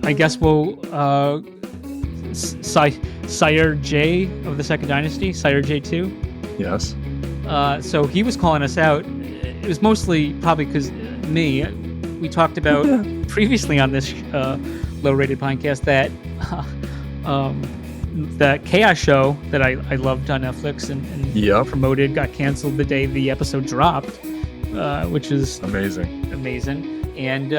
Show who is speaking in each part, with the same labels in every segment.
Speaker 1: I guess we'll Sire J of the Second Dynasty, Sire J2.
Speaker 2: Yes.
Speaker 1: So he was calling us out. It was mostly probably because we talked about previously on this low-rated podcast that the Chaos show that I loved on Netflix and promoted got canceled the day the episode dropped, which is
Speaker 2: amazing.
Speaker 1: And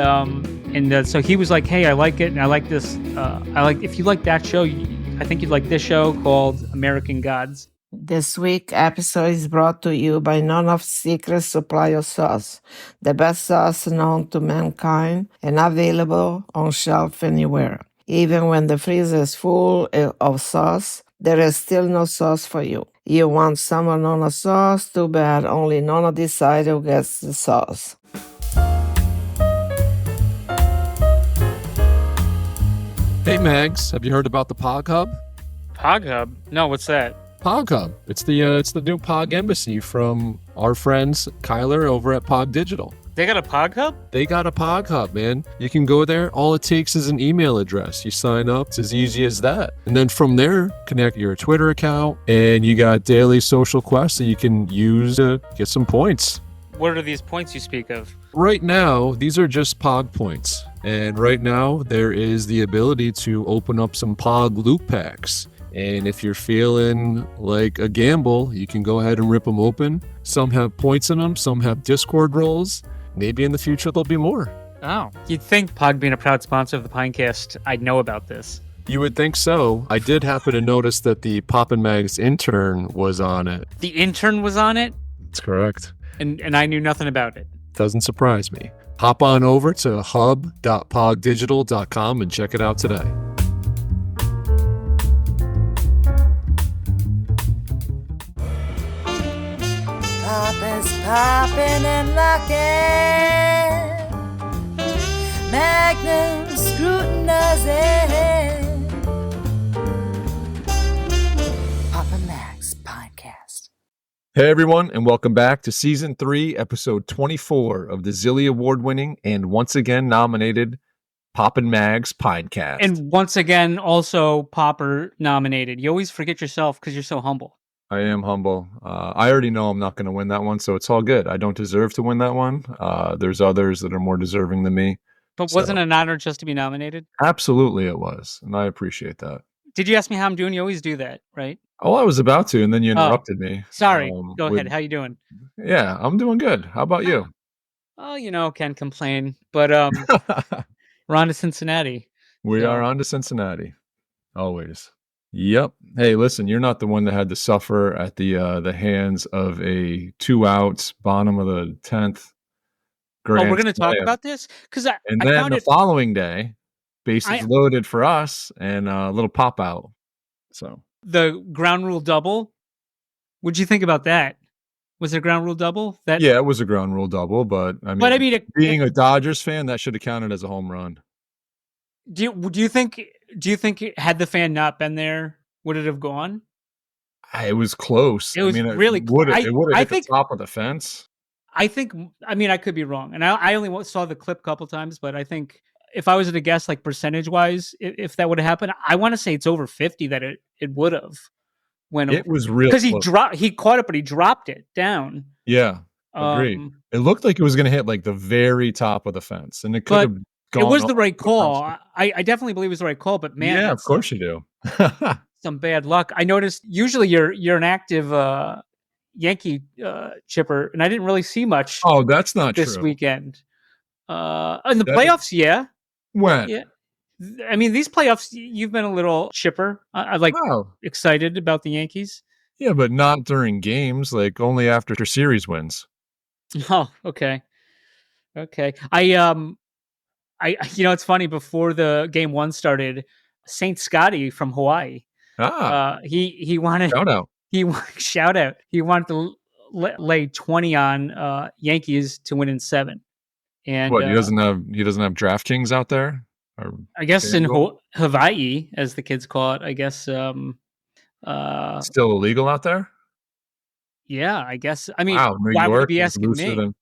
Speaker 1: so he was like, "Hey, I like it, and I like this. If you like that show, I think you'd like this show called American Gods."
Speaker 3: This week episode is brought to you by None of Secret Supply of Sauce, the best sauce known to mankind and available on shelf anywhere. Even when the freezer is full of sauce, there is still no sauce for you. You want some of Nona sauce? Too bad, only Nona decides who gets the sauce.
Speaker 4: Hey Mags, have you heard about the POG Hub?
Speaker 1: POG Hub? No, what's that?
Speaker 4: POG Hub. It's the new POG embassy from our friends Kyler over at POG Digital.
Speaker 1: They got a POG Hub?
Speaker 4: They got a POG Hub, man. You can go there. All it takes is an email address. You sign up. It's as easy as that. And then from there, connect your Twitter account, and you got daily social quests that you can use to get some points.
Speaker 1: What are these points you speak of?
Speaker 4: Right now, these are just POG points. And right now, there is the ability to open up some POG loot packs. And if you're feeling like a gamble, you can go ahead and rip them open. Some have points in them, some have Discord roles. Maybe in the future there'll be more.
Speaker 1: Oh, you'd think POG being a proud sponsor of the Pinecast, I'd know about this.
Speaker 4: You would think so. I did happen to notice that the Poppin' Mags intern was on it.
Speaker 1: The intern was on it?
Speaker 4: That's correct.
Speaker 1: And I knew nothing about it.
Speaker 4: Doesn't surprise me. Hop on over to hub.pogdigital.com and check it out today.
Speaker 3: Poppin's poppin' and lockin', Magnum scrutinizing. Poppin' Mags Podcast.
Speaker 2: Hey everyone, and welcome back to Season 3, Episode 24 of the Zilly Award-winning and once again nominated Poppin' Mags Pinecast.
Speaker 1: And once again, also Popper nominated. You always forget yourself because you're so humble.
Speaker 2: I am humble. I already know I'm not going to win that one, so it's all good. I don't deserve to win that one. There's others that are more deserving than me.
Speaker 1: But wasn't it an honor just to be nominated?
Speaker 2: Absolutely it was, and I appreciate that.
Speaker 1: Did you ask me how I'm doing? You always do that, right?
Speaker 2: Oh, I was about to, and then you interrupted me.
Speaker 1: Sorry. Go ahead. How you doing?
Speaker 2: Yeah, I'm doing good. How about you?
Speaker 1: Oh, can't complain. But we're on to Cincinnati.
Speaker 2: We are on to Cincinnati. Always. Yep. Hey, listen, you're not the one that had to suffer at the hands of a 2-out bottom of the 10th.
Speaker 1: We're going to talk about this
Speaker 2: and then the following day, bases loaded for us and a little pop out. So
Speaker 1: the ground rule double. What'd you think about that? Was it a ground rule double?
Speaker 2: Yeah, it was a ground rule double, but being a Dodgers fan, that should have counted as a home run.
Speaker 1: Do you think had the fan not been there, would it have gone?
Speaker 2: It was close.
Speaker 1: It was really close.
Speaker 2: It would have hit the top of the fence.
Speaker 1: I could be wrong. And I only saw the clip a couple times, but I think if I was to guess, like percentage-wise, if that would have happened, I want to say it's over 50 that it would have. When
Speaker 2: it was real
Speaker 1: because he caught it, but he dropped it down.
Speaker 2: Yeah, agreed. It looked like it was going to hit like the very top of the fence, and it could have.
Speaker 1: It was the right call. I definitely believe it was the right call, but man,
Speaker 2: yeah, of course you do.
Speaker 1: Some bad luck. I noticed usually you're an active Yankee chipper, and I didn't really see much.
Speaker 2: Oh, that's not
Speaker 1: this
Speaker 2: true.
Speaker 1: Weekend. In the playoffs, yeah.
Speaker 2: When?
Speaker 1: Yeah. I mean, these playoffs, you've been a little chipper. Excited about the Yankees.
Speaker 2: Yeah, but not during games. Like only after series wins.
Speaker 1: Oh, okay. It's funny. Before the game one started, Saint Scotty from Hawaii. He wanted
Speaker 2: shout out.
Speaker 1: Shout out. He wanted to lay 20 on Yankees to win in 7. And
Speaker 2: what? He doesn't have DraftKings out there.
Speaker 1: I guess in Hawaii, as the kids call it. I guess
Speaker 2: still illegal out there.
Speaker 1: Yeah, I guess. I mean,
Speaker 2: wow,
Speaker 1: why would you be asking me?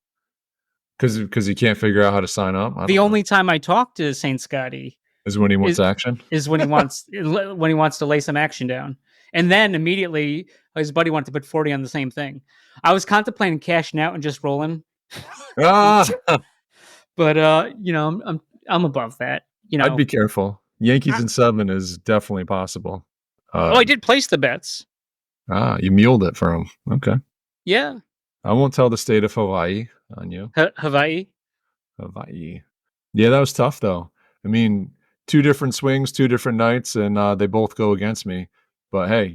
Speaker 2: Because he can't figure out how to sign up.
Speaker 1: The only time I talked to Saint Scotty,
Speaker 2: Is when he wants action.
Speaker 1: Is when he wants to lay some action down. And then immediately his buddy wanted to put 40 on the same thing. I was contemplating cashing out and just rolling.
Speaker 2: Ah,
Speaker 1: But I'm above that.
Speaker 2: I'd be careful. Yankees in 7 is definitely possible.
Speaker 1: I did place the bets.
Speaker 2: You muled it for him. Okay.
Speaker 1: Yeah.
Speaker 2: I won't tell the state of Hawaii on you.
Speaker 1: Hawaii.
Speaker 2: Yeah, that was tough though. I mean, 2 different swings, 2 different nights, and they both go against me. But hey,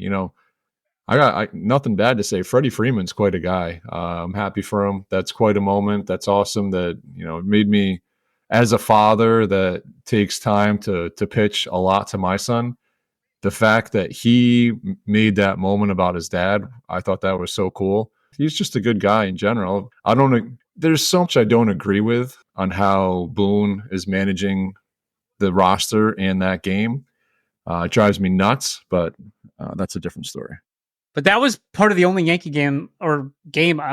Speaker 2: I got nothing bad to say. Freddie Freeman's quite a guy. I'm happy for him. That's quite a moment. That's awesome. That it made me, as a father that takes time to pitch a lot to my son. The fact that he made that moment about his dad, I thought that was so cool. He's just a good guy in general. There's so much I don't agree with on how Boone is managing the roster and that game. It drives me nuts, but that's a different story.
Speaker 1: But that was part of the only Yankee game. I'm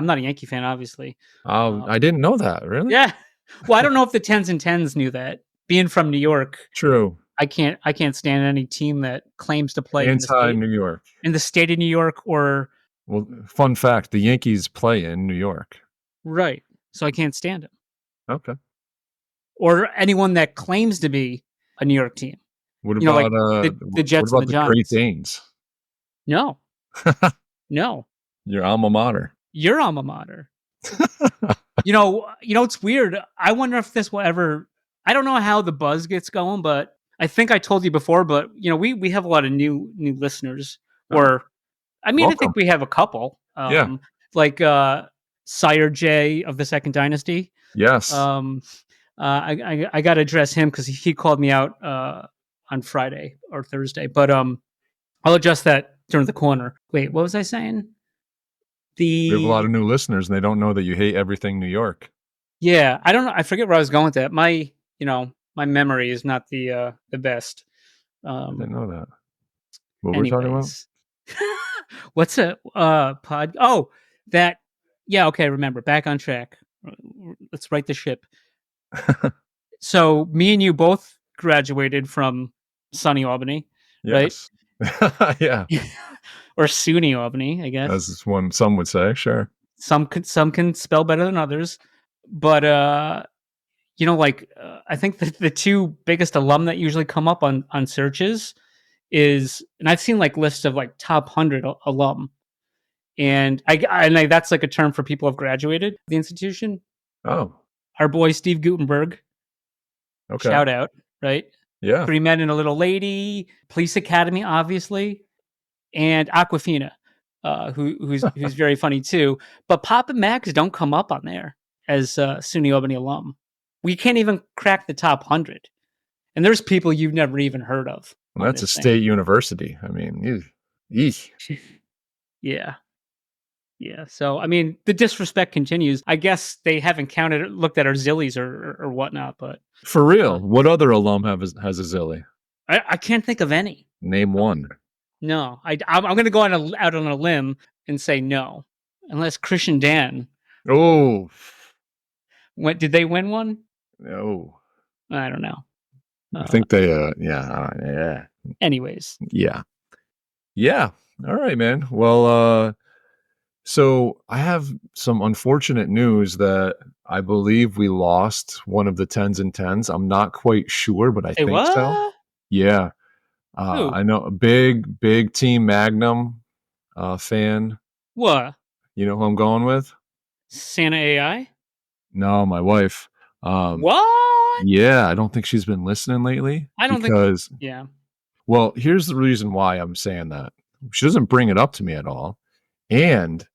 Speaker 1: not a Yankee fan, obviously.
Speaker 2: I didn't know that. Really?
Speaker 1: Yeah. Well, I don't know if the 10s and 10s knew that. Being from New York,
Speaker 2: True.
Speaker 1: I can't stand any team that claims to play
Speaker 2: New York,
Speaker 1: in the state of New York, or.
Speaker 2: Well, fun fact: the Yankees play in New York.
Speaker 1: Right. So I can't stand them.
Speaker 2: Okay.
Speaker 1: Or anyone that claims to be a New York team.
Speaker 2: What about
Speaker 1: the Jets
Speaker 2: what about
Speaker 1: and the
Speaker 2: the
Speaker 1: Giants?
Speaker 2: Great Danes?
Speaker 1: No. No.
Speaker 2: Your alma mater.
Speaker 1: Your alma mater. It's weird. I wonder if this will ever. I don't know how the buzz gets going, but I think I told you before. But we have a lot of new listeners. Or, I mean,
Speaker 2: Welcome.
Speaker 1: I think we have a couple.
Speaker 2: Yeah.
Speaker 1: Like Sire J of the Second Dynasty.
Speaker 2: Yes.
Speaker 1: I got to address him because he called me out on Friday or Thursday. But I'll address that during the corner. Wait, what was I saying?
Speaker 2: We have a lot of new listeners, and they don't know that you hate everything New York.
Speaker 1: Yeah, I don't know. I forget where I was going with that. My memory is not the best.
Speaker 2: I didn't know that. What were we talking about?
Speaker 1: What's a pod? Oh, that. Yeah, okay. Remember, back on track. Let's right the ship. So me and you both graduated from sunny Albany,
Speaker 2: yes. Right? Yeah.
Speaker 1: Or SUNY Albany, I guess.
Speaker 2: As some would say, sure.
Speaker 1: Some can spell better than others, but I think the 2 biggest alum that usually come up on searches is, and I've seen like lists of like top 100 alum, and I that's like a term for people who have graduated the institution.
Speaker 2: Oh,
Speaker 1: our boy Steve Gutenberg.
Speaker 2: Okay.
Speaker 1: Shout out, right?
Speaker 2: Yeah.
Speaker 1: 3 Men and a Little Lady, Police Academy, obviously, and Aquafina, who's very funny too. But Pop and Max don't come up on there as SUNY Albany alum. We can't even crack the top 100, and there's people you've never even heard of.
Speaker 2: Well, that's a state university. I mean,
Speaker 1: yeah. So I mean, the disrespect continues. I guess they haven't looked at our Zillies or whatnot, but
Speaker 2: for real, what other alum has a Zilly?
Speaker 1: I can't think of any.
Speaker 2: Name one.
Speaker 1: No, I'm going to go out on a limb and say no, unless Christian Dan.
Speaker 2: Oh,
Speaker 1: did they win one?
Speaker 2: No,
Speaker 1: I don't know.
Speaker 2: I think they. Yeah.
Speaker 1: Anyways.
Speaker 2: Yeah. All right, man. Well, so I have some unfortunate news that I believe we lost one of the 10s and 10s. I'm not quite sure, but I think so. Yeah. I know a big Team Magnum fan.
Speaker 1: What?
Speaker 2: You know who I'm going with?
Speaker 1: Santa AI?
Speaker 2: No, my wife.
Speaker 1: What?
Speaker 2: Yeah, I don't think she's been listening lately.
Speaker 1: I don't
Speaker 2: think.
Speaker 1: Yeah.
Speaker 2: Well, here's the reason why I'm saying that. She doesn't bring it up to me at all, and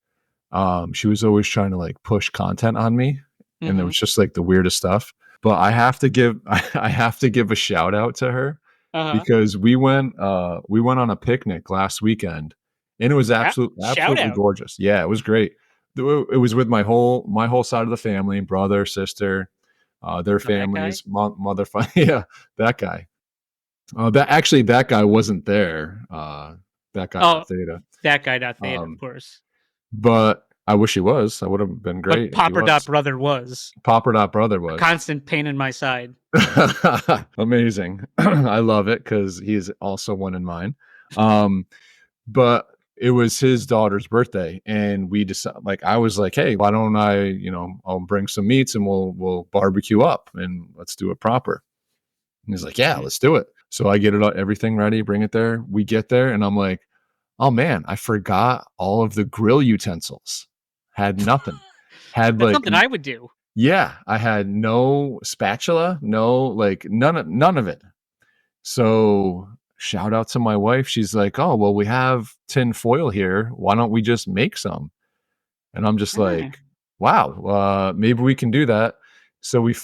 Speaker 2: she was always trying to like push content on me, and it was just like the weirdest stuff. But I have to give a shout out to her. Because we went on a picnic last weekend, and it was absolutely gorgeous. Yeah, it was great. It was with my whole side of the family, brother, sister, their families, mother. Yeah, that guy. That guy wasn't there. That guy at Theta.
Speaker 1: That guy at Theta, of course.
Speaker 2: But I wish he was. That would have been great.
Speaker 1: But Popper Dot Brother was.
Speaker 2: Popper Dot Brother was.
Speaker 1: A constant pain in my side.
Speaker 2: Amazing. I love it because he's also one in mine. But it was his daughter's birthday, and we decided, like, I was like, hey, why don't I, I'll bring some meats and we'll barbecue up and let's do it proper. And he's like, yeah, let's do it. So I get everything ready, bring it there. We get there, and I'm like, oh man, I forgot all of the grill utensils. Had nothing. Had
Speaker 1: That's
Speaker 2: like
Speaker 1: something I would do.
Speaker 2: Yeah, I had no spatula, no, like, none of it. So shout out to my wife. She's like, oh, well, we have tin foil here. Why don't we just make some? And I'm just like, wow, maybe we can do that. So we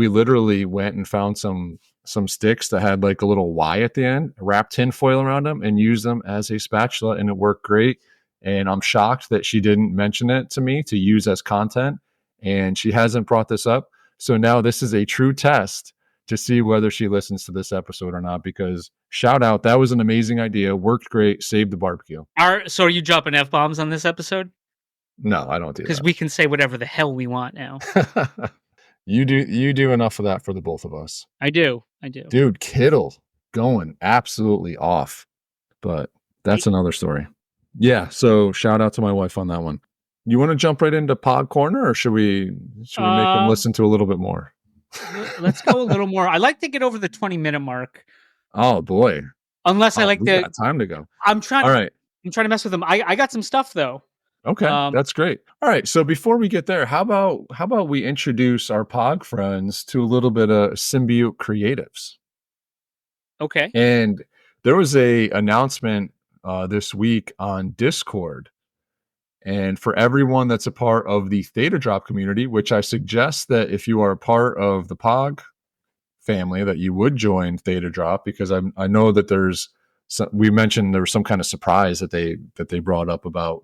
Speaker 2: literally went and found some sticks that had like a little Y at the end, wrapped tin foil around them, and used them as a spatula, and it worked great. And I'm shocked that she didn't mention it to me to use as content, and she hasn't brought this up. So now this is a true test to see whether she listens to this episode or not, because shout out, that was an amazing idea, worked great, saved the barbecue.
Speaker 1: So are you dropping F-bombs on this episode?
Speaker 2: No, I don't do
Speaker 1: Because
Speaker 2: that.
Speaker 1: we can say whatever the hell we want now.
Speaker 2: You do enough of that for the both of us.
Speaker 1: I do.
Speaker 2: Dude, Kittle going absolutely off. But that's another story. Yeah, so shout out to my wife on that one. You want to jump right into POG Corner, or should we make them listen to a little bit more?
Speaker 1: Let's go a little more. I like to get over the 20-minute mark.
Speaker 2: Oh boy.
Speaker 1: Unless I like
Speaker 2: we got time to go.
Speaker 1: I'm trying to mess with them. I got some stuff though.
Speaker 2: Okay, that's great. All right, so before we get there, how about we introduce our POG friends to a little bit of Symbiote Creatives?
Speaker 1: Okay.
Speaker 2: And there was a announcement this week on Discord, and for everyone that's a part of the Theta Drop community, which I suggest that if you are a part of the POG family, that you would join Theta Drop, because I know that we mentioned there was some kind of surprise that they brought up about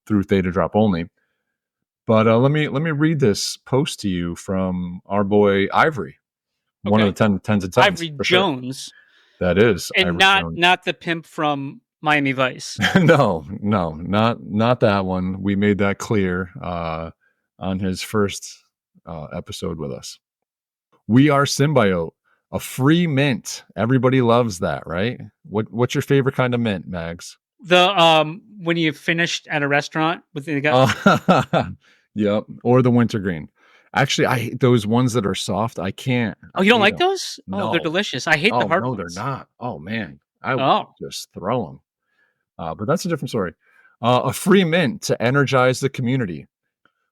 Speaker 2: through Theta Drop only. But let me read this post to you from our boy Ivory, one of the tens of tens.
Speaker 1: Ivory Jones.
Speaker 2: Sure. That is,
Speaker 1: and
Speaker 2: Ivory
Speaker 1: not the pimp from Miami Vice.
Speaker 2: No, not that one. We made that clear on his first episode with us. We are Symbiote, a free mint. Everybody loves that, right? What's your favorite kind of mint, Mags?
Speaker 1: The when you finished at a restaurant with the guy.
Speaker 2: Yep, or the wintergreen. Actually, I hate those ones that are soft. I can't.
Speaker 1: Oh, you don't like those?
Speaker 2: No.
Speaker 1: Oh, they're delicious. I hate the hard ones.
Speaker 2: No, they're not. Oh man, I would just throw them. But that's a different story. A free mint to energize the community.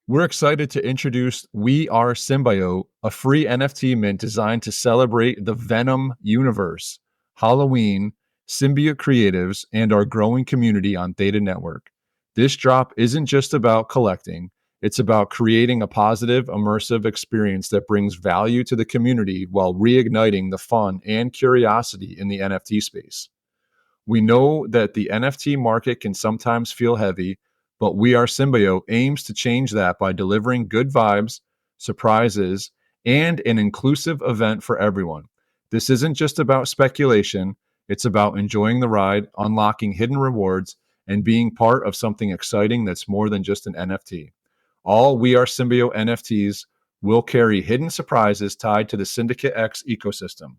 Speaker 2: We're excited to introduce We Are Symbiote, a free NFT mint designed to celebrate the Venom universe, Halloween, Symbiote creatives, and our growing community on Theta Network. This drop isn't just about collecting. It's about creating a positive, immersive experience that brings value to the community while reigniting the fun and curiosity in the NFT space. We know that the NFT market can sometimes feel heavy, but We Are Symbiote aims to change that by delivering good vibes, surprises, and an inclusive event for everyone. This isn't just about speculation. It's about enjoying the ride, unlocking hidden rewards, and being part of something exciting that's more than just an NFT. All We Are Symbiote NFTs will carry hidden surprises tied to the Syndicate X ecosystem,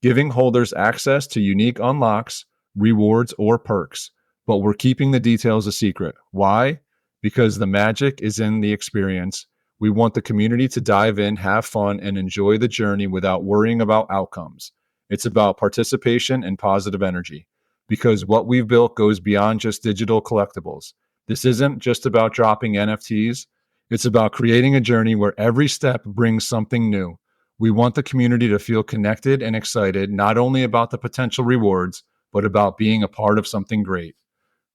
Speaker 2: giving holders access to unique unlocks, rewards, or perks. But we're keeping the details a secret. Why? Because the magic is in the experience. We want the community to dive in, have fun, and enjoy the journey without worrying about outcomes. It's about participation and positive energy, because what we've built goes beyond just digital collectibles. This isn't just about dropping NFTs. It's about creating a journey where every step brings something new. We want the community to feel connected and excited, not only about the potential rewards, but about being a part of something great.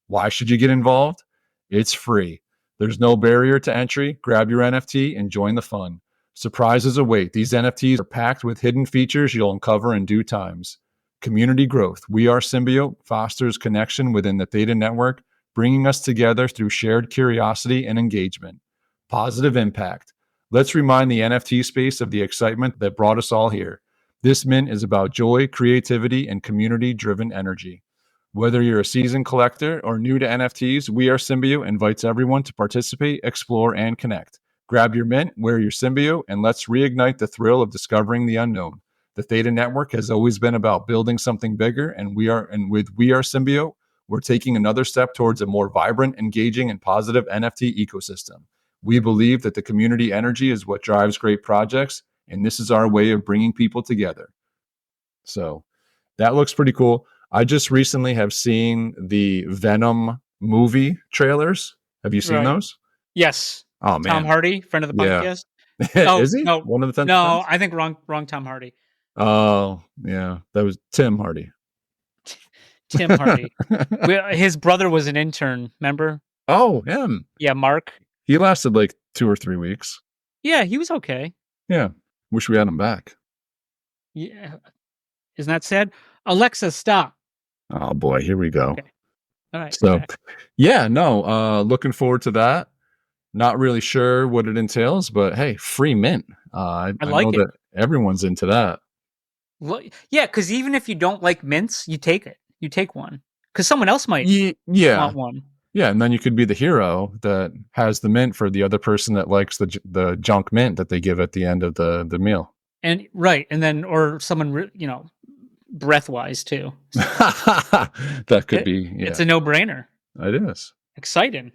Speaker 2: Why should you get involved? It's free. There's no barrier to entry. Grab your NFT and join the fun. Surprises await. These NFTs are packed with hidden features you'll uncover in due times. Community growth. We Are Symbiote fosters connection within the Theta Network, bringing us together through shared curiosity and engagement. Positive impact. Let's remind the NFT space of the excitement that brought us all here. This mint is about joy, creativity, and community-driven energy. Whether you're a seasoned collector or new to NFTs, We Are Symbiote invites everyone to participate, explore, and connect. Grab your mint, wear your symbiote, and let's reignite the thrill of discovering the unknown. The Theta Network has always been about building something bigger, and with We Are Symbiote, we're taking another step towards a more vibrant, engaging, and positive NFT ecosystem. We believe that the community energy is what drives great projects, and this is our way of bringing people together. So that looks pretty cool. I just recently have seen the Venom movie trailers. Have you seen
Speaker 1: Right.
Speaker 2: those?
Speaker 1: Yes.
Speaker 2: Oh, man.
Speaker 1: Tom Hardy, friend of the
Speaker 2: Yeah.
Speaker 1: podcast. Oh,
Speaker 2: Is he?
Speaker 1: no.
Speaker 2: One of the 10%?
Speaker 1: No, I think wrong Tom Hardy.
Speaker 2: Oh, yeah. That was Tim Hardy.
Speaker 1: Tim Hardy. His brother was an intern, remember?
Speaker 2: Oh, him.
Speaker 1: Yeah, Mark.
Speaker 2: He lasted like 2 or 3 weeks.
Speaker 1: Yeah, he was okay.
Speaker 2: Yeah. Wish we had him back.
Speaker 1: Yeah. Isn't that sad? Alexa, stop.
Speaker 2: Oh, boy. Here we go.
Speaker 1: Okay. All right.
Speaker 2: So, yeah, no, looking forward to that. Not really sure what it entails, but hey, free mint. I
Speaker 1: like
Speaker 2: know
Speaker 1: it.
Speaker 2: that everyone's into that.
Speaker 1: Yeah, because even if you don't like mints, you take it. You take one. Because someone else might want one.
Speaker 2: Yeah, and then you could be the hero that has the mint for the other person that likes the junk mint that they give at the end of the meal.
Speaker 1: And right, and then or someone breath-wise too.
Speaker 2: That could be. Yeah.
Speaker 1: It's a no-brainer.
Speaker 2: It is
Speaker 1: Exciting.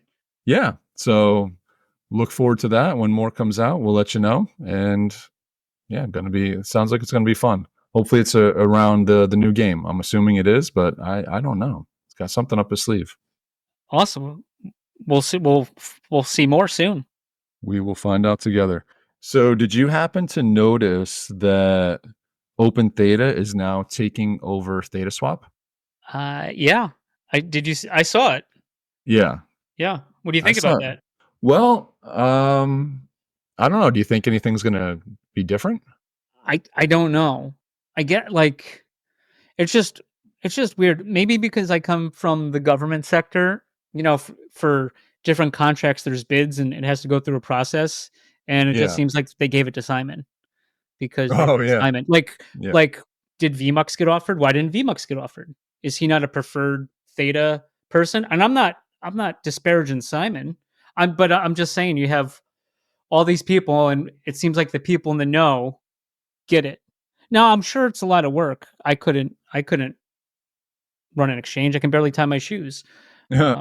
Speaker 2: Yeah. So look forward to that. When more comes out, we'll let you know. And yeah, sounds like it's gonna be fun. Hopefully it's around the new game. I'm assuming it is, but I don't know. It's got something up his sleeve.
Speaker 1: Awesome. We'll see. We'll see more soon.
Speaker 2: We will find out together. So did you happen to notice that Open Theta is now taking over Theta Swap?
Speaker 1: Yeah. I saw it.
Speaker 2: Yeah.
Speaker 1: Yeah. What do you think about that?
Speaker 2: Well, I don't know. Do you think anything's gonna be different?
Speaker 1: I don't know. I get like it's just weird. Maybe because I come from the government sector, for different contracts there's bids and it has to go through a process, and it just seems like they gave it to Simon because Simon. Like did VMUX get offered? Why didn't VMUX get offered? Is he not a preferred Theta person? And I'm not disparaging Simon. But I'm just saying you have all these people and it seems like the people in the know get it. Now, I'm sure it's a lot of work. I couldn't run an exchange. I can barely tie my shoes. But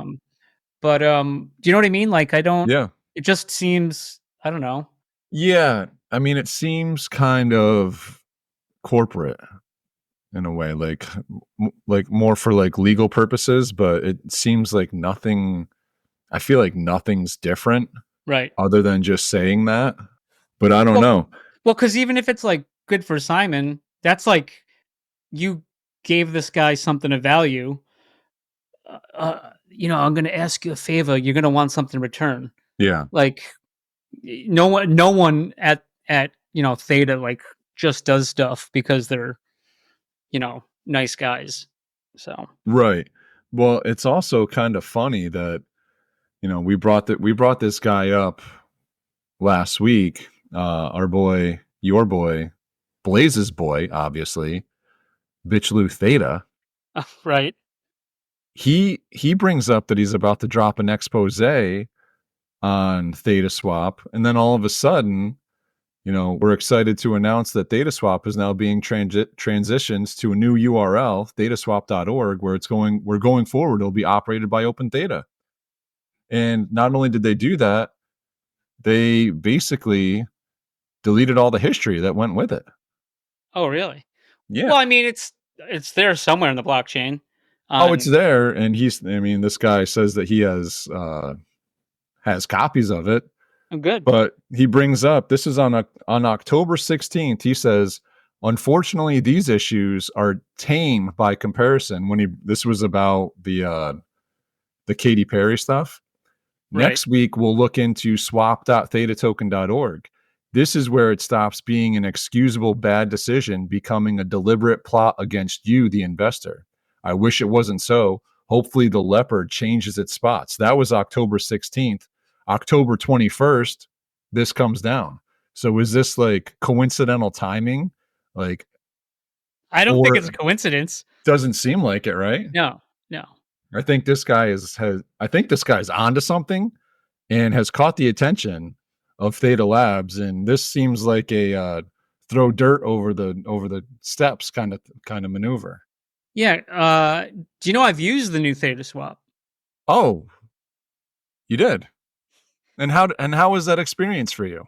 Speaker 1: do you know what I mean? Like I don't.
Speaker 2: Yeah.
Speaker 1: It just seems. I don't know.
Speaker 2: Yeah, I mean, it seems kind of corporate in a way, like more for like legal purposes. But it seems like nothing. I feel like nothing's different,
Speaker 1: right?
Speaker 2: Other than just saying that. But I don't know.
Speaker 1: Well, because even if it's like good for Simon, that's like you gave this guy something of value. I'm going to ask you a favor. You're going to want something in return.
Speaker 2: Yeah.
Speaker 1: Like no one at Theta like just does stuff because they're, nice guys. So. Right.
Speaker 2: Well, it's also kind of funny that, we brought this guy up last week. Your boy, Blaze's boy, obviously, Bitchloo Theta.
Speaker 1: Right.
Speaker 2: He brings up that he's about to drop an expose on Theta Swap, and then all of a sudden, we're excited to announce that Theta Swap is now being transitioned to a new URL, thetaswap.org, where we're going forward. It'll be operated by Open Theta. And not only did they do that, they basically deleted all the history that went with it.
Speaker 1: Oh, really?
Speaker 2: Yeah.
Speaker 1: Well, I mean, it's there somewhere in the blockchain.
Speaker 2: It's there, and this guy says that he has copies of it.
Speaker 1: Oh, good.
Speaker 2: But he brings up, this is on October 16th, he says, unfortunately, these issues are tame by comparison. This was about the Katy Perry stuff. Right. Next week, we'll look into swap.thetatoken.org. This is where it stops being an excusable bad decision, becoming a deliberate plot against you, the investor. I wish it wasn't so. Hopefully the leopard changes its spots. That was October 16th. October 21st, this comes down. So is this like coincidental timing? Like,
Speaker 1: I don't think it's a coincidence.
Speaker 2: Doesn't seem like it, right?
Speaker 1: No.
Speaker 2: I think this guy is onto something and has caught the attention of Theta Labs, and this seems like a throw dirt over the steps kind of maneuver.
Speaker 1: Yeah. Do you know I've used the new Theta Swap?
Speaker 2: Oh, you did. And how was that experience for you?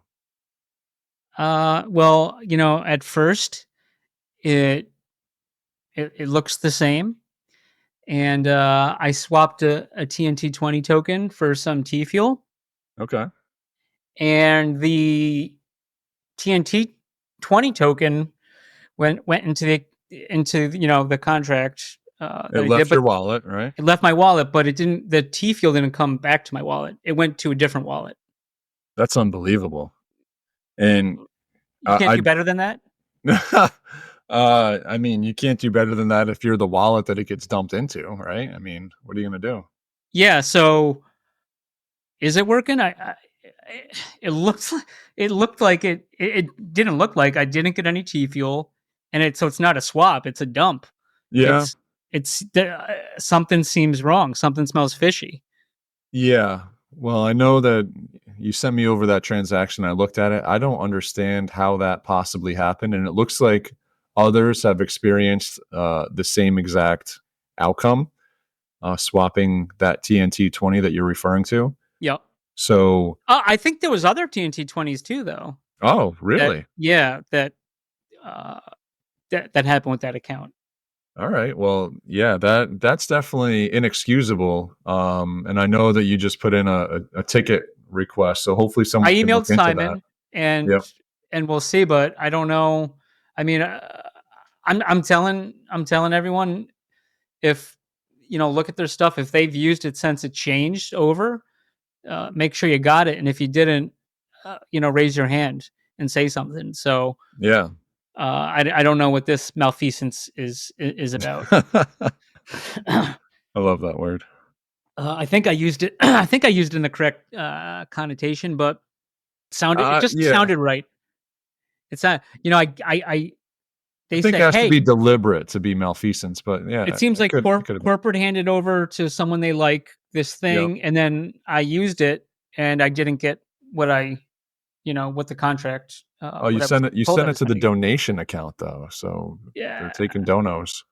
Speaker 1: Well, at first it looks the same, and I swapped a TNT 20 token for some T fuel,
Speaker 2: Okay.
Speaker 1: and the TNT 20 token went into the contract that
Speaker 2: It
Speaker 1: I did,
Speaker 2: left your
Speaker 1: but
Speaker 2: wallet, right?
Speaker 1: it left my wallet, but it didn't. The T fuel didn't come back to my wallet. It went to a different wallet.
Speaker 2: That's unbelievable. And
Speaker 1: You can't do better than that.
Speaker 2: I mean, you can't do better than that if you're the wallet that it gets dumped into, right? I mean, what are you gonna do?
Speaker 1: Yeah. So is it working? It looked like it didn't look like I didn't get any T fuel, and it's not a swap. It's a dump.
Speaker 2: Yeah.
Speaker 1: It's something seems wrong. Something smells fishy.
Speaker 2: Yeah. Well, I know that you sent me over that transaction. I looked at it. I don't understand how that possibly happened. And it looks like others have experienced the same exact outcome, swapping that TNT 20 that you're referring to.
Speaker 1: Yep.
Speaker 2: So,
Speaker 1: I think there was other TNT 20s too, though.
Speaker 2: oh, really?
Speaker 1: That happened with that account.
Speaker 2: All right. Well, yeah, that's definitely inexcusable. And I know that you just put in a ticket request, so hopefully someone
Speaker 1: I
Speaker 2: can
Speaker 1: emailed
Speaker 2: look into that.
Speaker 1: Simon, and
Speaker 2: Yep.
Speaker 1: we'll see, but I don't know. I mean, I'm telling everyone, if look at their stuff. If they've used it since it changed over, make sure you got it, and if you didn't, raise your hand and say something. So
Speaker 2: Yeah.
Speaker 1: I don't know what this malfeasance is about.
Speaker 2: I love that word.
Speaker 1: I think I used it. I think I used it in the correct connotation, but it just
Speaker 2: Yeah.
Speaker 1: sounded right. It's not, they
Speaker 2: I think
Speaker 1: say,
Speaker 2: it has
Speaker 1: hey,
Speaker 2: to be deliberate to be malfeasance, but yeah,
Speaker 1: it seems like
Speaker 2: could have been.
Speaker 1: corporate handed over to someone they like this thing, and then I used it, and I didn't get what what the contract.
Speaker 2: Oh, you sent it to the donation account though, so
Speaker 1: Yeah,
Speaker 2: they're taking donos.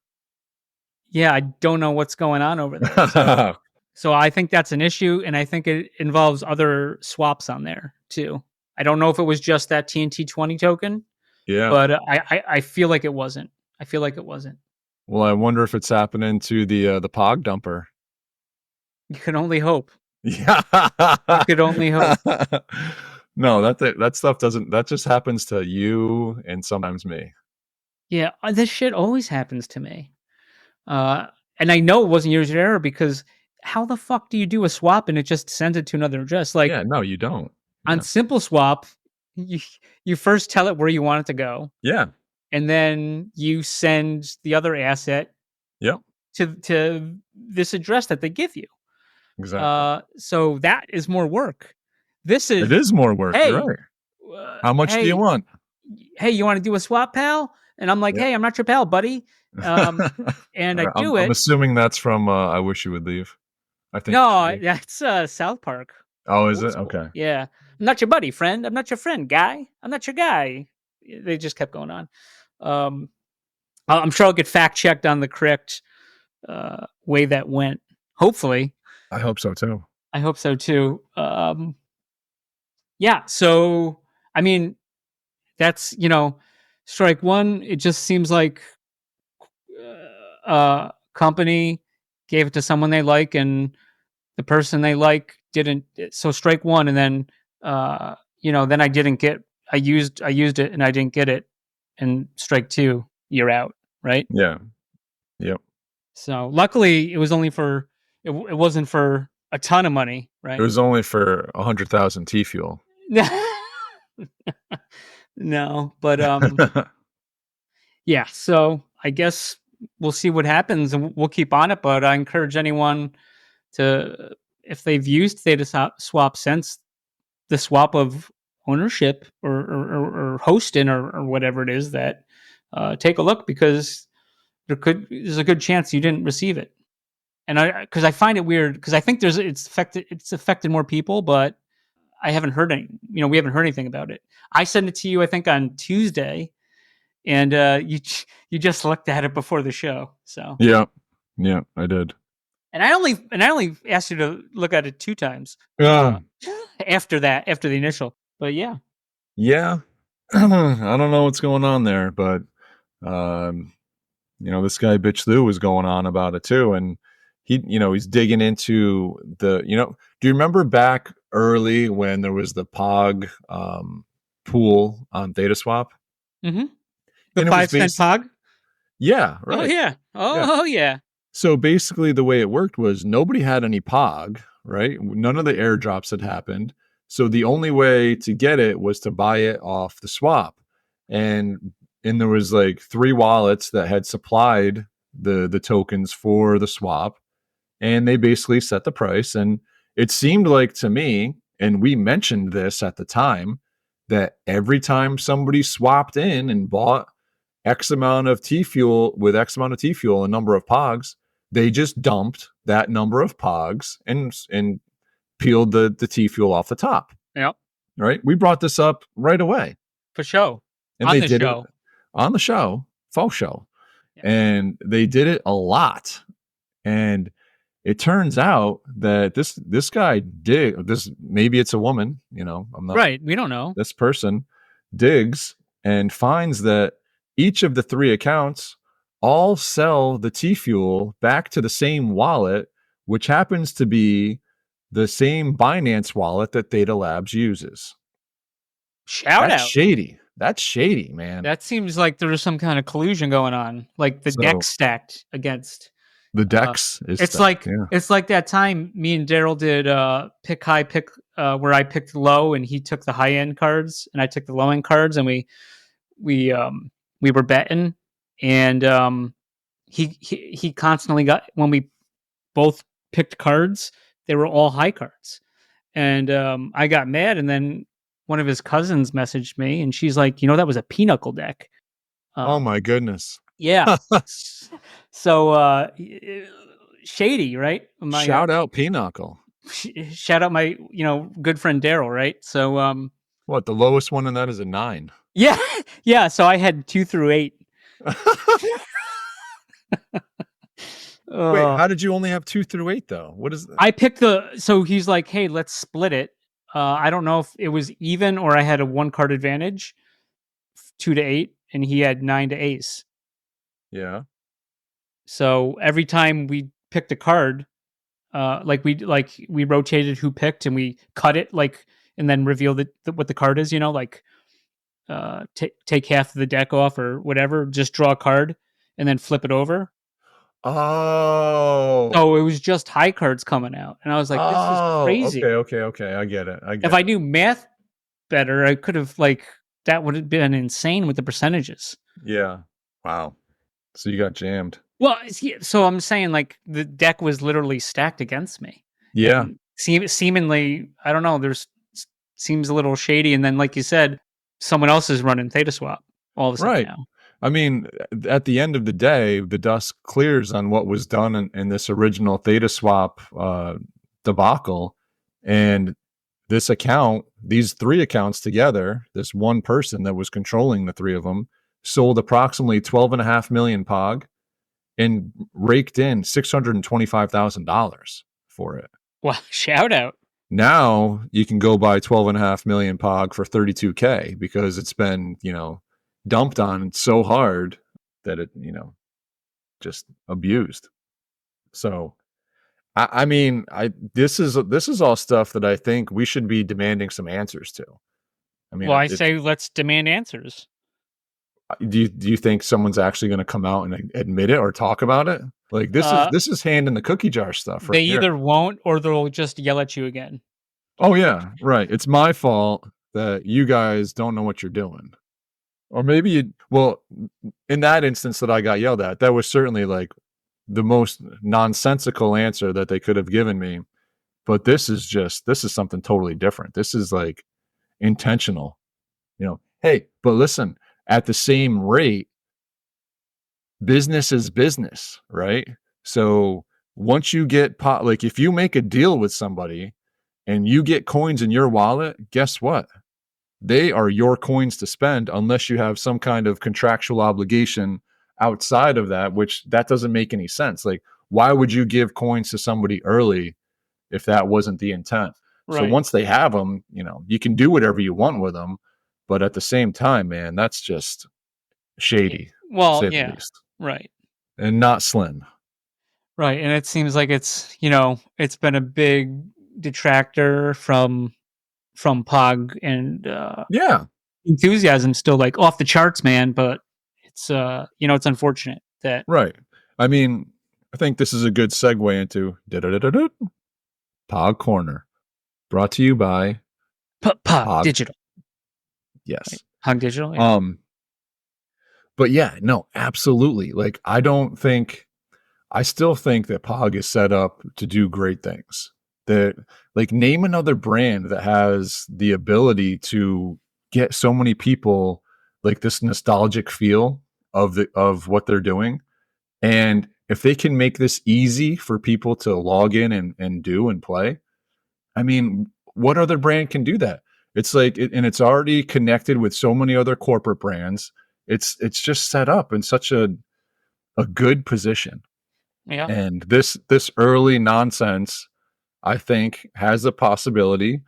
Speaker 1: yeah. I don't know what's going on over there. So I think that's an issue, and I think it involves other swaps on there too. I don't know if it was just that TNT 20 token,
Speaker 2: Yeah.
Speaker 1: but I feel like it wasn't. I feel like it wasn't.
Speaker 2: Well, I wonder if it's happening to the POG dumper.
Speaker 1: You can only hope.
Speaker 2: Yeah.
Speaker 1: You could only hope.
Speaker 2: No, that stuff doesn't. That just happens to you and sometimes me.
Speaker 1: Yeah, this shit always happens to me. And I know it wasn't user error, because how the fuck do you do a swap and it just sends it to another address? Like,
Speaker 2: Yeah, no, you don't.
Speaker 1: on Simple Swap, you first tell it where you want it to go,
Speaker 2: Yeah.
Speaker 1: and then you send the other asset
Speaker 2: Yep.
Speaker 1: to this address that they give you.
Speaker 2: Exactly.
Speaker 1: So that is more work. It
Speaker 2: is more work.
Speaker 1: Hey,
Speaker 2: You're right. How much do you want?
Speaker 1: Hey, you want to do a swap, pal? And I'm like,
Speaker 2: Yep.
Speaker 1: hey, I'm not your pal, buddy. And I do it.
Speaker 2: I'm assuming that's from I Wish You Would Leave. I think.
Speaker 1: No, that's South Park.
Speaker 2: Oh, is it? Okay.
Speaker 1: Yeah. I'm not your buddy, friend. I'm not your friend, guy. I'm not your guy. They just kept going on. I'm sure I'll get fact checked on the correct way that went. Hopefully.
Speaker 2: I hope so too.
Speaker 1: I hope so too. Yeah. So, I mean, that's, strike one. It just seems like a company gave it to someone they like, and the person they like didn't. So strike one, and then then I didn't get. I used it, and I didn't get it. And strike two, you're out, right?
Speaker 2: Yeah. Yep.
Speaker 1: So luckily, it was only for. It wasn't for a ton of money, right?
Speaker 2: It was only for 100,000 T fuel.
Speaker 1: No, but yeah. So I guess we'll see what happens, and we'll keep on it. But I encourage anyone to, if they've used Theta Swap since the swap of ownership or hosting or whatever it is, that take a look, because there's a good chance you didn't receive it. And because I find it weird, because I think it's affected more people, but I haven't heard any. We haven't heard anything about it. I sent it to you, I think, on Tuesday, and you just looked at it before the show. So
Speaker 2: Yeah, I did.
Speaker 1: and I only asked you to look at it 2 times
Speaker 2: Yeah,
Speaker 1: after the initial. But yeah,
Speaker 2: yeah. I don't know what's going on there, but this guy Bitch Lou was going on about it too, and he's digging into the. Do you remember back early when there was the POG pool on Theta Swap?
Speaker 1: the
Speaker 2: And it was
Speaker 1: 5-cent POG.
Speaker 2: Yeah,
Speaker 1: Oh
Speaker 2: right.
Speaker 1: yeah, yeah.
Speaker 2: So basically, the way it worked was nobody had any POG, right? None of the airdrops had happened. So the only way to get it was to buy it off the swap. And there was like 3 wallets that had supplied the tokens for the swap. And they basically set the price. And it seemed like to me, and we mentioned this at the time, that every time somebody swapped in and bought X amount of T fuel with X amount of T fuel, a number of POGs, they just dumped that number of POGs and peeled the T fuel off the top.
Speaker 1: Yep.
Speaker 2: Right. We brought this up right away.
Speaker 1: For show.
Speaker 2: And
Speaker 1: On
Speaker 2: they
Speaker 1: the
Speaker 2: did
Speaker 1: show.
Speaker 2: it on the show, faux show.
Speaker 1: Yeah.
Speaker 2: And they did it a lot. And it turns out that this guy maybe it's a woman, I'm not
Speaker 1: Right. We don't know.
Speaker 2: This person digs and finds that each of the 3 accounts all sell the T fuel back to the same wallet, which happens to be the same Binance wallet that Theta Labs uses.
Speaker 1: Shout
Speaker 2: That's
Speaker 1: out.
Speaker 2: shady. That's shady, man.
Speaker 1: That seems like there was some kind of collusion going on, like the deck stacked against
Speaker 2: the decks.
Speaker 1: It's like that time me and Daryl did pick high, pick where I picked low and he took the high end cards and I took the low end cards, and we were betting, and he constantly got, when we both picked cards, they were all high cards, and I got mad, and then one of his cousins messaged me, and she's like, that was a pinochle deck.
Speaker 2: Oh my goodness.
Speaker 1: Yeah. So shady, right?
Speaker 2: Shout out Pinochle.
Speaker 1: Shout out my good friend Daryl, right? So
Speaker 2: what, the lowest one in that is a 9?
Speaker 1: Yeah. So I had 2 through 8.
Speaker 2: Wait, how did you only have 2 through 8 though? What is that?
Speaker 1: I picked so he's like, hey, let's split it. I don't know if it was even or I had a 1 card advantage, 2 to 8, and he had 9 to ace.
Speaker 2: Yeah.
Speaker 1: So every time we picked a card, we rotated who picked, and we cut it and then revealed what the card is. Take half of the deck off or whatever. Just draw a card and then flip it over.
Speaker 2: Oh.
Speaker 1: So it was just high cards coming out, and I was like, "This is crazy."
Speaker 2: Okay. I get it.
Speaker 1: If I knew math better, I could have that would have been insane with the percentages.
Speaker 2: Yeah. Wow. So you got jammed.
Speaker 1: Well, so I'm saying the deck was literally stacked against me.
Speaker 2: Yeah.
Speaker 1: Seemingly, I don't know. Seems a little shady, and then like you said, someone else is running Theta Swap all of a sudden now.
Speaker 2: I mean, at the end of the day, the dust clears on what was done in this original Theta Swap debacle, and this account, these 3 accounts together, this one person that was controlling the 3 of them, sold approximately 12.5 million POG and raked in $625,000 for it.
Speaker 1: Well, shout out.
Speaker 2: Now you can go buy 12.5 million POG for $32K because it's been, dumped on so hard that it, just abused. So, I mean, this is all stuff that I think we should be demanding some answers to. I mean,
Speaker 1: I say let's demand answers.
Speaker 2: Do you think someone's actually going to come out and admit it or talk about it? Like this is hand in the cookie jar stuff. Right? They
Speaker 1: either won't or they'll just yell at you again.
Speaker 2: Oh yeah, right. It's my fault that you guys don't know what you're doing. Or maybe in that instance that I got yelled at, that was certainly the most nonsensical answer that they could have given me. But this is something totally different. This is intentional. Hey, but listen, at the same rate, business is business, right? So once you get if you make a deal with somebody and you get coins in your wallet, guess what? They are your coins to spend unless you have some kind of contractual obligation outside of that, which that doesn't make any sense. Like, why would you give coins to somebody early if that wasn't the intent? So
Speaker 1: Right.
Speaker 2: once they have them, you can do whatever you want with them. But at the same time, man, that's just shady, to
Speaker 1: Well,
Speaker 2: say the
Speaker 1: yeah.
Speaker 2: least,
Speaker 1: Right.
Speaker 2: and not slim.
Speaker 1: Right. And it seems like it's been a big detractor from POG, and
Speaker 2: Yeah,
Speaker 1: enthusiasm still like off the charts, man, but it's unfortunate that
Speaker 2: right. I mean, I think this is a good segue into POG Corner, brought to you by
Speaker 1: POG
Speaker 2: POG.
Speaker 1: digital.
Speaker 2: Yes.
Speaker 1: Right. POG digital. Yeah.
Speaker 2: But yeah, no, absolutely. Like, I still think that POG is set up to do great things. That, like, name another brand that has the ability to get so many people like this nostalgic feel of what they're doing. And if they can make this easy for people to log in and do and play, I mean, what other brand can do that? It's like, and it's already connected with so many other corporate brands. It's just set up in such a good position.
Speaker 1: Yeah.
Speaker 2: And this early nonsense, I think, has the possibility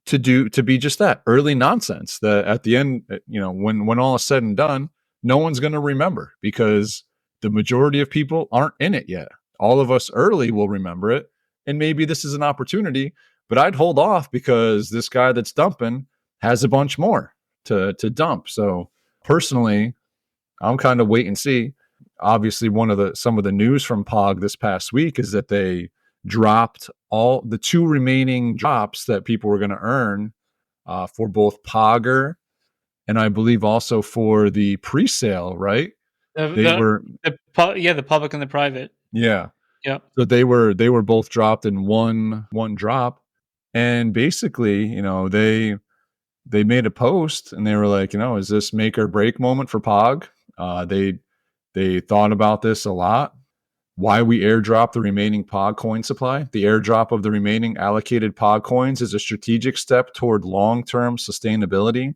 Speaker 2: to be just that, early nonsense, that at the end, when all is said and done, no one's going to remember because the majority of people aren't in it yet. All of us early will remember it, and maybe this is an opportunity, but I'd hold off because this guy that's dumping has a bunch more to dump. So personally, I'm kind of wait and see. Obviously, some of the news from POG this past week is that they dropped all the two remaining drops that people were going to earn for both Pogger and I believe also for the pre-sale. Right? They were,
Speaker 1: The public and the private.
Speaker 2: yeah.
Speaker 1: Yep.
Speaker 2: So they were both dropped in one drop, and basically, they made a post and they were like, is this make or break moment for POG? They thought about this a lot. Why we airdrop the remaining POG coin supply. The airdrop of the remaining allocated POG coins is a strategic step toward long-term sustainability.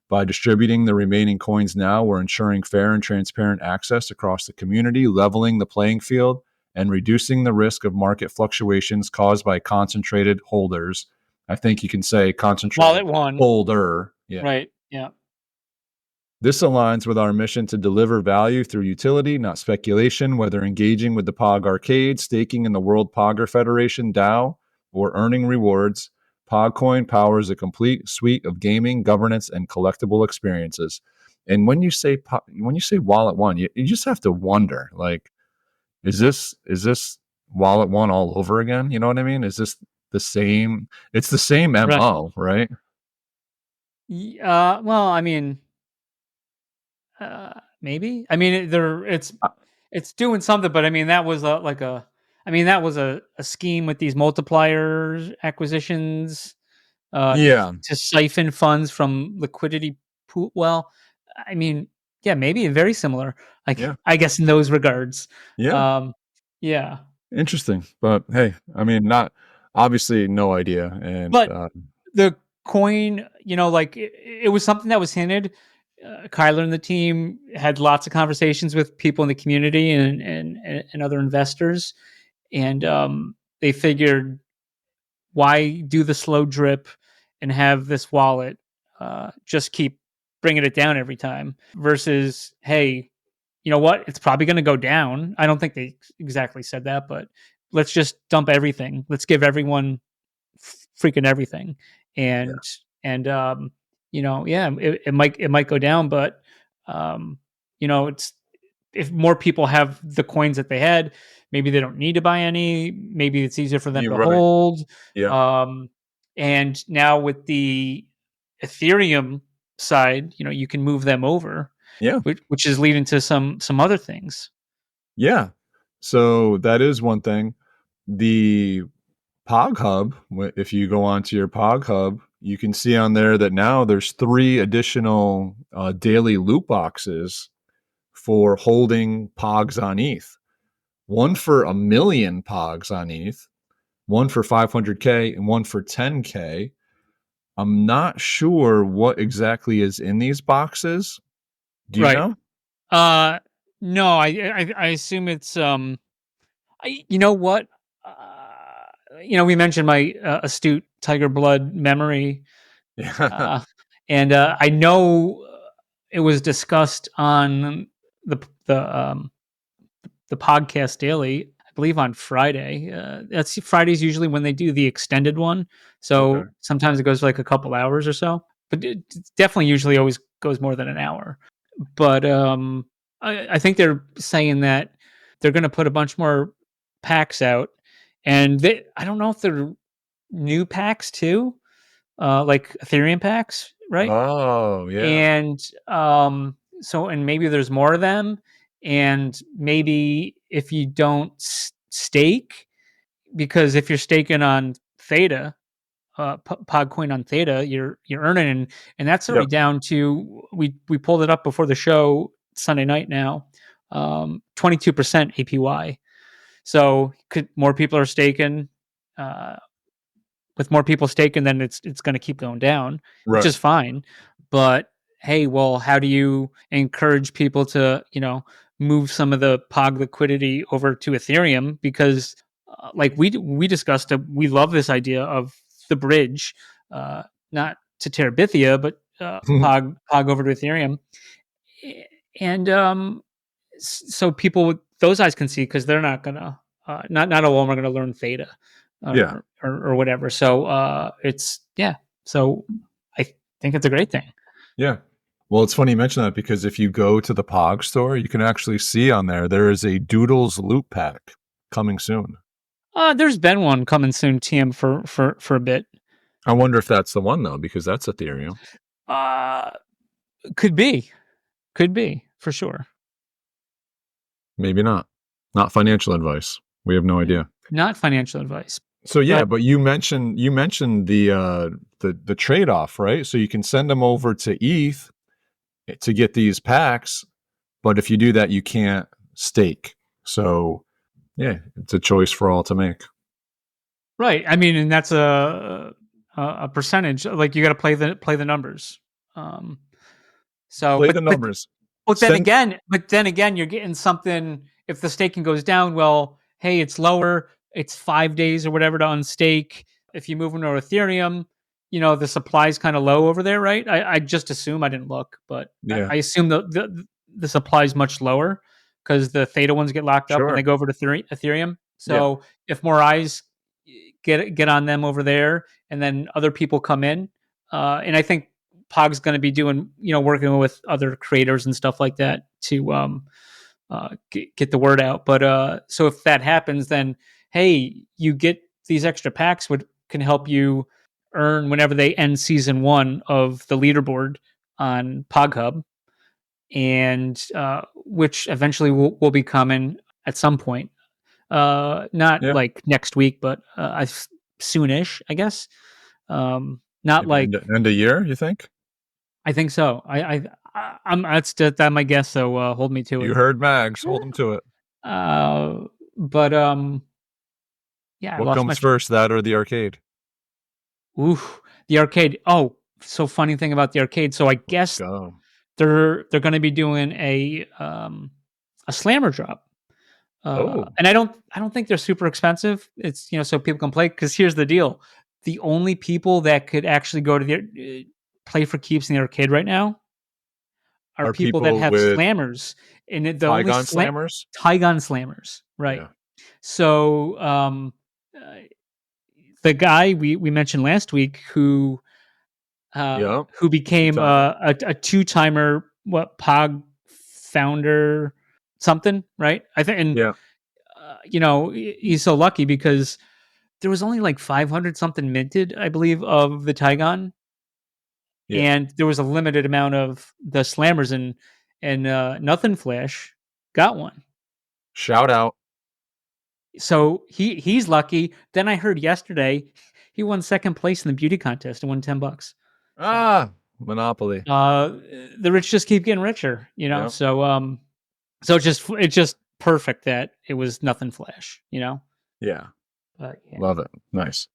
Speaker 2: By distributing the remaining coins now, we're ensuring fair and transparent access across the community, leveling the playing field, and reducing the risk of market fluctuations caused by concentrated holders. I think you can say concentrated
Speaker 1: Wallet one.
Speaker 2: holder. Yeah.
Speaker 1: Right. Yeah.
Speaker 2: This aligns with our mission to deliver value through utility, not speculation, whether engaging with the POG Arcade, staking in the World Pogger Federation DAO, or earning rewards. PogCoin powers a complete suite of gaming, governance, and collectible experiences. And when you say Wallet One, you just have to wonder, like, is this Wallet One all over again? You know what I mean? Is this the same? It's the same MO, right?
Speaker 1: Well, I mean, maybe. I mean, it's doing something, but I mean, that was a scheme with these multiplier acquisitions,
Speaker 2: Yeah.
Speaker 1: to siphon funds from liquidity pool. Well, I mean, yeah, maybe very similar. Like,
Speaker 2: Yeah.
Speaker 1: I guess in those regards.
Speaker 2: Yeah.
Speaker 1: Yeah.
Speaker 2: Interesting, but hey, I mean, not obviously no idea, and
Speaker 1: But the coin, like it was something that was hinted. Kyler and the team had lots of conversations with people in the community and other investors, and they figured, why do the slow drip and have this wallet just keep bringing it down every time versus, hey, you know what, it's probably going to go down. I don't think they exactly said that, but let's just dump everything. Let's give everyone freaking everything. And it might go down, but it's, if more people have the coins that they had, maybe they don't need to buy any. Maybe it's easier for them
Speaker 2: you're
Speaker 1: to
Speaker 2: right.
Speaker 1: hold.
Speaker 2: Yeah.
Speaker 1: And now with the Ethereum side, you can move them over,
Speaker 2: Yeah.
Speaker 1: which is leading to some other things.
Speaker 2: Yeah. So that is one thing. The POG Hub, if you go onto your POG Hub, you can see on there that now there's 3 additional daily loot boxes for holding POGs on ETH. One for 1 million POGs on ETH, one for 500K and one for 10K. I'm not sure what exactly is in these boxes. Do you
Speaker 1: Right.
Speaker 2: know?
Speaker 1: No, I assume it's you know what? We mentioned my astute Tiger Blood memory,
Speaker 2: Yeah.
Speaker 1: uh, and I know it was discussed on the the um, the podcast daily. I believe on Friday. That's Fridays usually when they do the extended one.
Speaker 2: Okay.
Speaker 1: So sometimes it goes for like a couple hours or so, but it definitely usually always goes more than an hour. But I think they're saying that they're going to put a bunch more packs out, and I don't know if they're new packs too, like Ethereum packs, right?
Speaker 2: Oh, yeah.
Speaker 1: And and maybe there's more of them, and maybe if you don't stake, because if you're staking on Theta, POG coin on Theta, you're earning, and that's already
Speaker 2: Yep.
Speaker 1: down to we pulled it up before the show Sunday night now, 22% APY. So could more people are staking, uh, with more people staking, then it's going to keep going down, which
Speaker 2: Right.
Speaker 1: is fine. But hey, well, how do you encourage people to move some of the POG liquidity over to Ethereum? Because like we discussed, we love this idea of the bridge, not to Terabithia, but POG over to Ethereum, and so people with those eyes can see, because they're not gonna not all of them are gonna learn Theta,
Speaker 2: Yeah.
Speaker 1: or whatever. So it's yeah. So I think it's a great thing.
Speaker 2: Yeah. Well, it's funny you mention that because if you go to the POG store, you can actually see on there is a Doodles loot pack coming soon.
Speaker 1: There's been one coming soon, TM, for a bit.
Speaker 2: I wonder if that's the one though, because that's Ethereum.
Speaker 1: Uh, could be for sure.
Speaker 2: Maybe not. Not financial advice. We have no idea.
Speaker 1: Not financial advice.
Speaker 2: So yeah,
Speaker 1: But
Speaker 2: but you mentioned the trade off, right? So you can send them over to ETH to get these packs, but if you do that, you can't stake. So yeah, it's a choice for all to make.
Speaker 1: right, I mean, and that's a percentage. Like you got to play the numbers. Um, so,
Speaker 2: Play the numbers.
Speaker 1: but
Speaker 2: Send
Speaker 1: then again, you're getting something. If the staking goes down, well, hey, it's lower. It's 5 days or whatever to unstake. If you move into Ethereum, the supply's kind of low over there, right? I just assume, I didn't look, but
Speaker 2: yeah,
Speaker 1: I assume the supply is much lower because the Theta ones get locked up when they
Speaker 2: sure.
Speaker 1: go over to Ethereum.
Speaker 2: Yeah.
Speaker 1: So if more eyes get on them over there, and then other people come in, and I think Pog's going to be doing, working with other creators and stuff like that to get the word out. But so if that happens, then hey, you get these extra packs, which can help you earn whenever they end season 1 of the leaderboard on Pog Hub, and which eventually will be coming at some point. Not
Speaker 2: Yeah.
Speaker 1: like next week, but soonish, I guess. Not
Speaker 2: Maybe
Speaker 1: like,
Speaker 2: end of year, you think?
Speaker 1: I think so. I'm that's my guess. So hold me to
Speaker 2: You
Speaker 1: it.
Speaker 2: heard Mags. Hold them to it.
Speaker 1: Uh, but yeah, I
Speaker 2: What
Speaker 1: lost my.
Speaker 2: comes first, that or the arcade?
Speaker 1: Oof, the arcade. Oh, so funny thing about the arcade. So I
Speaker 2: Let's
Speaker 1: guess
Speaker 2: go.
Speaker 1: they're going to be doing a slammer drop.
Speaker 2: Oh,
Speaker 1: And I don't think they're super expensive. It's so people can play. Because here's the deal: the only people that could actually go to the play for keeps in the arcade right now are
Speaker 2: are
Speaker 1: people that
Speaker 2: people
Speaker 1: have
Speaker 2: with
Speaker 1: slammers, and the only
Speaker 2: Tygon slammers?
Speaker 1: Tygon slammers, right?
Speaker 2: Yeah.
Speaker 1: So uh, the guy we mentioned last week
Speaker 2: Yep.
Speaker 1: who became
Speaker 2: Two-timer.
Speaker 1: a two-timer, what, Pog founder something, right? I think, and
Speaker 2: Yeah.
Speaker 1: he's so lucky because there was only like 500 something minted, I believe, of the Tygon,
Speaker 2: Yeah.
Speaker 1: and there was a limited amount of the slammers, and Nothing Flash got one.
Speaker 2: Shout out.
Speaker 1: So he's lucky. Then I heard yesterday he won second place in the beauty contest and won $10.
Speaker 2: Monopoly.
Speaker 1: The rich just keep getting richer,
Speaker 2: Yeah.
Speaker 1: So it's just perfect that it was Nothing Flash,
Speaker 2: Yeah.
Speaker 1: Yeah.
Speaker 2: Love it. Nice.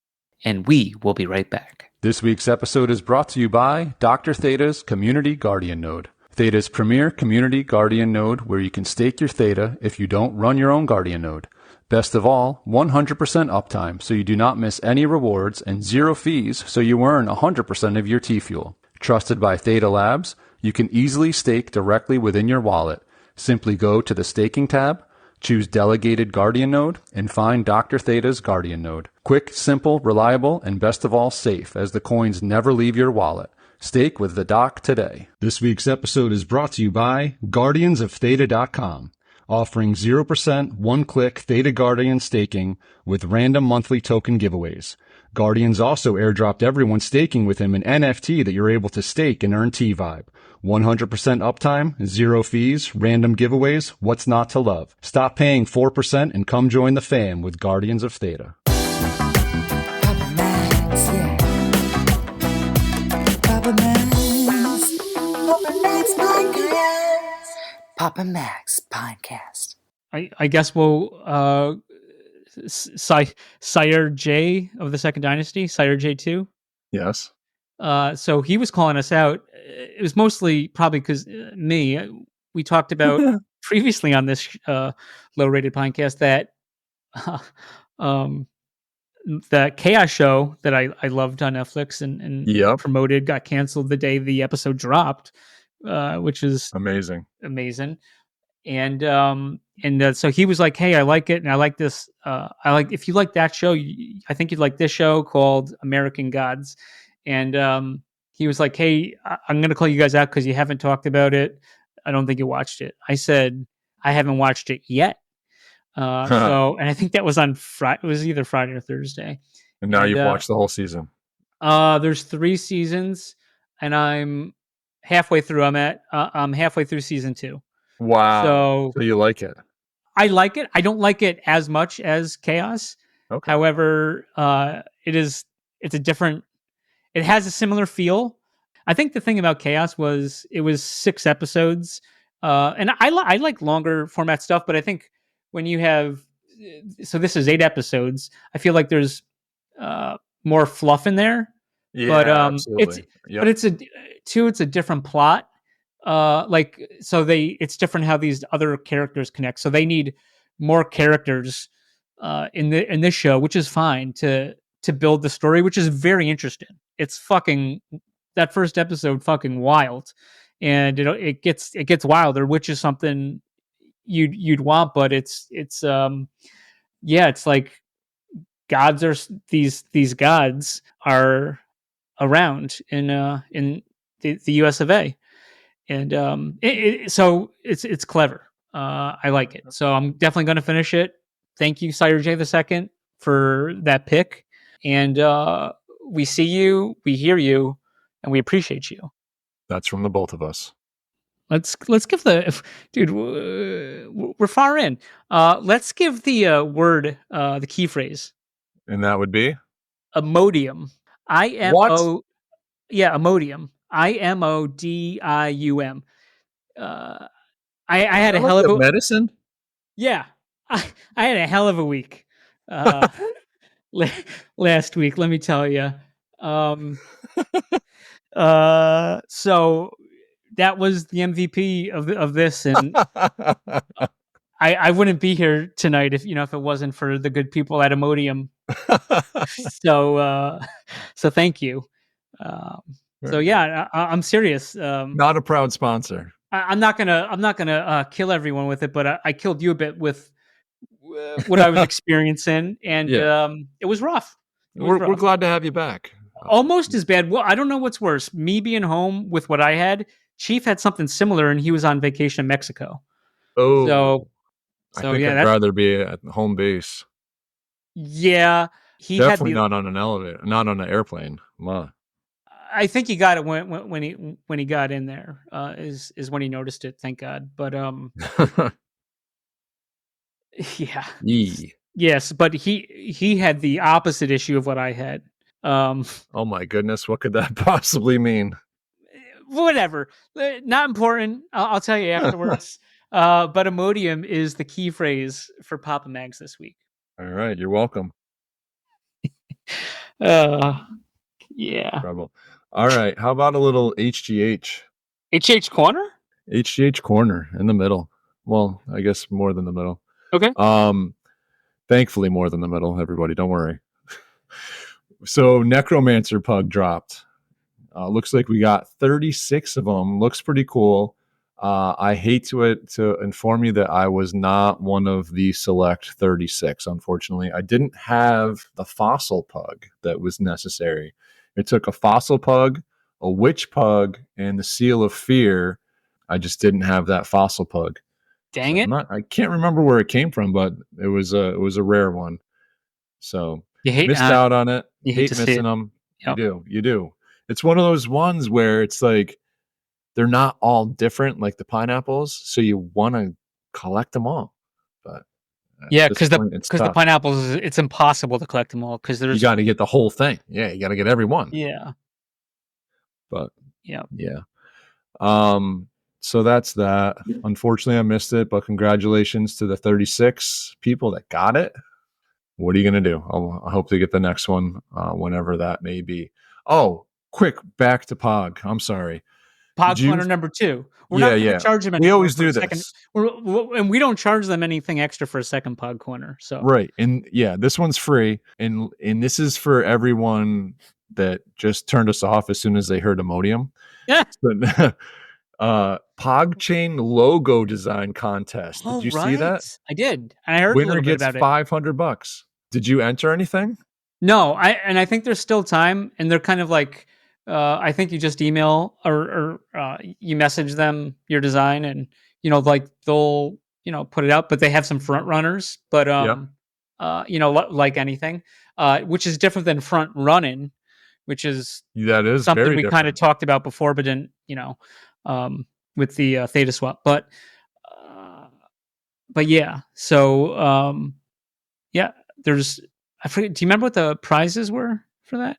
Speaker 1: And we will be right back.
Speaker 5: This week's episode is brought to you by Dr. Theta's Community Guardian Node. Theta's premier community guardian node where you can stake your Theta if you don't run your own guardian node. Best of all, 100% uptime so you do not miss any rewards and 0 fees so you earn 100% of your T-Fuel. Trusted by Theta Labs, you can easily stake directly within your wallet. Simply go to the Staking tab, choose Delegated Guardian Node, and find Dr. Theta's Guardian Node. Quick, simple, reliable, and best of all, safe, as the coins never leave your wallet. Stake with the Doc today. This week's episode is brought to you by GuardiansOfTheta.com, offering 0% one-click Theta Guardian staking with random monthly token giveaways. Guardians also airdropped everyone staking with him an NFT that you're able to stake and earn T-Vibe. 100% uptime, 0 fees, random giveaways, what's not to love? Stop paying 4% and come join the fam with Guardians of Theta.
Speaker 6: Papa Max, yeah. Papa Max. Papa Max Podcast. Papa Max Podcast.
Speaker 1: I guess we'll Sire J of the Second Dynasty, Sire J2.
Speaker 2: Yes.
Speaker 1: So he was calling us out. It was mostly probably because we talked about previously on this low-rated podcast that the Chaos show that I loved on Netflix and
Speaker 2: Yep.
Speaker 1: promoted got canceled the day the episode dropped, which is
Speaker 2: Amazing.
Speaker 1: And so he was like, "Hey, I like it, and I like this. If you like that show, I think you'd like this show called American Gods." And he was like, "Hey, I'm going to call you guys out because you haven't talked about it. I don't think you watched it." I said, "I haven't watched it yet." And I think that was on Friday. It was either Friday or Thursday.
Speaker 2: And now you've watched the whole season.
Speaker 1: There's 3 seasons, and I'm halfway through. I'm halfway through season 2.
Speaker 2: Wow. So you like it?
Speaker 1: I like it. I don't like it as much as Chaos.
Speaker 2: Okay.
Speaker 1: However, it's a different. It has a similar feel. I think the thing about Chaos was it was 6 episodes, and I like longer format stuff. But I think when you have, so this is 8 episodes. I feel like there's more fluff in there.
Speaker 2: Yeah,
Speaker 1: but
Speaker 2: absolutely.
Speaker 1: It's a different plot. It's different how these other characters connect. So they need more characters in this show, which is fine to build the story, which is very interesting. It's that first episode fucking wild, and it gets wilder, which is something you'd want. But it's like gods are these gods are around in the US of A. And so it's clever. I like it. So I'm definitely going to finish it. Thank you, Sire J II, for that pick. And we see you, we hear you, and we appreciate you.
Speaker 2: That's from the both of us.
Speaker 1: Let's give we're far in. Let's give the word, the key phrase.
Speaker 2: And that would be?
Speaker 1: Imodium.
Speaker 2: What?
Speaker 1: Yeah, Imodium. IMODIUM. I had a hell of a
Speaker 2: medicine.
Speaker 1: Yeah, I had a hell of a week last week. Let me tell you. So that was the MVP of this, and I wouldn't be here tonight if it wasn't for the good people at Imodium. So thank you. So yeah, I'm serious.
Speaker 2: Not a proud sponsor.
Speaker 1: I'm not gonna kill everyone with it, but I killed you a bit with what I was experiencing, and it was rough.
Speaker 2: We're glad to have you back.
Speaker 1: Almost as bad. Well, I don't know what's worse: me being home with what I had. Chief had something similar, and he was on vacation in Mexico.
Speaker 2: Oh,
Speaker 1: so
Speaker 2: I think I'd rather be at home base.
Speaker 1: Yeah, he
Speaker 2: definitely not on an elevator, not on an airplane.
Speaker 1: I think he got it when he got in there. Is when he noticed it. Thank God. But yeah. Yes, but he had the opposite issue of what I had.
Speaker 2: Oh my goodness, what could that possibly mean?
Speaker 1: Whatever, not important. I'll tell you afterwards. But Imodium is the key phrase for Papa Mags this week.
Speaker 2: All right, you're welcome.
Speaker 1: Yeah.
Speaker 2: Trouble. All right. How about a little HGH?
Speaker 1: HGH Corner?
Speaker 2: HGH Corner in the middle. Well, I guess more than the middle.
Speaker 1: Okay.
Speaker 2: Thankfully more than the middle, everybody. Don't worry. So Necromancer Pug dropped. Looks like we got 36 of them. Looks pretty cool. I hate to inform you that I was not one of the select 36, unfortunately. I didn't have the fossil pug that was necessary. It took a fossil pug, a witch pug, and the seal of fear. I just didn't have that fossil pug.
Speaker 1: Dang
Speaker 2: So
Speaker 1: it.
Speaker 2: I can't remember where it came from, but it was a rare one. So
Speaker 1: You hate
Speaker 2: missed out on it.
Speaker 1: you hate to see
Speaker 2: missing
Speaker 1: it.
Speaker 2: them.
Speaker 1: Yep.
Speaker 2: You do. It's one of those ones where it's like they're not all different like the pineapples, so you want to collect them all. But
Speaker 1: Yeah,
Speaker 2: at this
Speaker 1: because the
Speaker 2: point, it's
Speaker 1: because the
Speaker 2: tough.
Speaker 1: pineapples, it's impossible to collect them all because
Speaker 2: You
Speaker 1: there's
Speaker 2: got to get the whole thing. Yeah, you got to get every one.
Speaker 1: yeah.
Speaker 2: But
Speaker 1: Yeah.
Speaker 2: yeah. So that's that. Unfortunately, I missed it, but congratulations to the 36 people that got it. What are you going to do? I hope to get the next one whenever that may be. Oh, quick, back to POG. I'm sorry.
Speaker 1: POG Corner number 2. We're
Speaker 2: Yeah,
Speaker 1: not going to
Speaker 2: yeah.
Speaker 1: charge them
Speaker 2: We
Speaker 1: anymore
Speaker 2: always
Speaker 1: for
Speaker 2: do
Speaker 1: a second.
Speaker 2: this.
Speaker 1: And we don't charge them anything extra for a second POG Corner. So
Speaker 2: Right. And yeah, this one's free. And this is for everyone that just turned us off as soon as they heard Imodium.
Speaker 1: yeah.
Speaker 2: PogChain logo design contest. Did you see that?
Speaker 1: I did. And I heard a
Speaker 2: Winner
Speaker 1: little bit
Speaker 2: gets
Speaker 1: about it.
Speaker 2: $500. Did you enter anything?
Speaker 1: No, I think there's still time, and they're kind of like, I think you just email or you message them your design, and like they'll put it out, but they have some front runners, but like anything, which is different than front running, which is
Speaker 2: That is
Speaker 1: something
Speaker 2: very
Speaker 1: we
Speaker 2: different.
Speaker 1: kind of talked about before, but didn't with the Theta Swap, but yeah, so yeah, there's. I forget. Do you remember what the prizes were for that?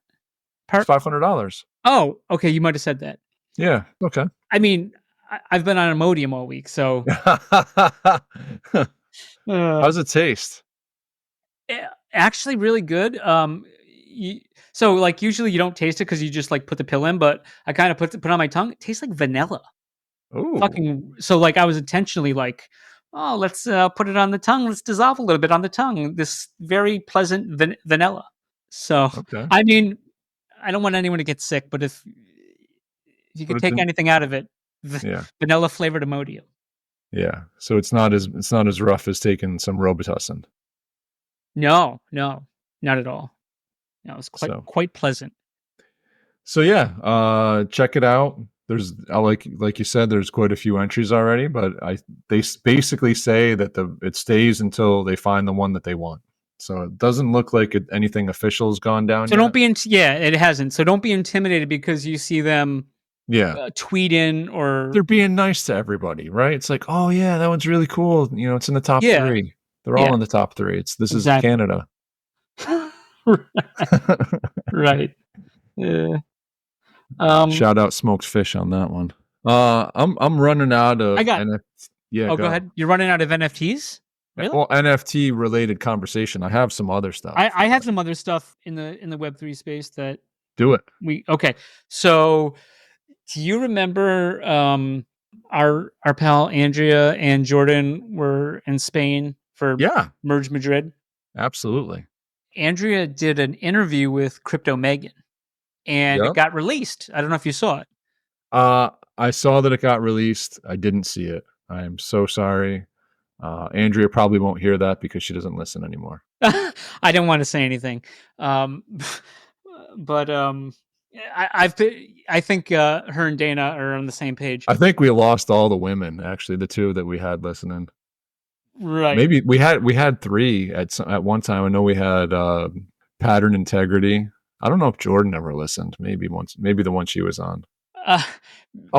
Speaker 2: It's $500.
Speaker 1: Oh, okay. You might have said that.
Speaker 2: Yeah. Okay.
Speaker 1: I mean, I've been on Imodium all week, so
Speaker 2: How's it taste?
Speaker 1: actually really good. So like usually you don't taste it because you just like put the pill in, but I kind of put it on my tongue. It tastes like vanilla.
Speaker 2: Oh,
Speaker 1: So like I was intentionally like, oh, let's put it on the tongue. Let's dissolve a little bit on the tongue. This very pleasant vanilla. So
Speaker 2: okay.
Speaker 1: I mean, I don't want anyone to get sick, but if you could take anything out of it, vanilla flavored Imodium.
Speaker 2: Yeah. So it's not as rough as taking some Robitussin.
Speaker 1: No, not at all. No, it's quite pleasant. So
Speaker 2: yeah, check it out. There's like you said, there's quite a few entries already, but they basically say that it stays until they find the one that they want. So it doesn't look like anything official has gone down.
Speaker 1: So
Speaker 2: yet.
Speaker 1: don't be it hasn't. So don't be intimidated because you see them tweet in or
Speaker 2: they're being nice to everybody, right? It's like, oh yeah, that one's really cool. It's in the top 3. They're all in the top 3. This is Canada.
Speaker 1: Right. Yeah.
Speaker 2: Shout out Smoked Fish on that one. I'm running out of
Speaker 1: NFT. Yeah. Go ahead. You're running out of NFTs? Really?
Speaker 2: Well, NFT related conversation. I have some other stuff.
Speaker 1: I have some other stuff in the Web3 space that
Speaker 2: do it.
Speaker 1: Okay. So do you remember our pal Andrea and Jordan were in Spain for Merge Madrid?
Speaker 2: Absolutely.
Speaker 1: Andrea did an interview with Crypto Megan, and it got released. I don't know if you saw it.
Speaker 2: I saw that it got released. I didn't see it. I am so sorry. Andrea probably won't hear that because she doesn't listen anymore.
Speaker 1: I don't want to say anything. But I think her and Dana are on the same page.
Speaker 2: I think we lost all the women, actually, the 2 that we had listening.
Speaker 1: Right.
Speaker 2: Maybe we had 3 at one time. I know we had Pattern Integrity. I don't know if Jordan ever listened. Maybe the one she was on.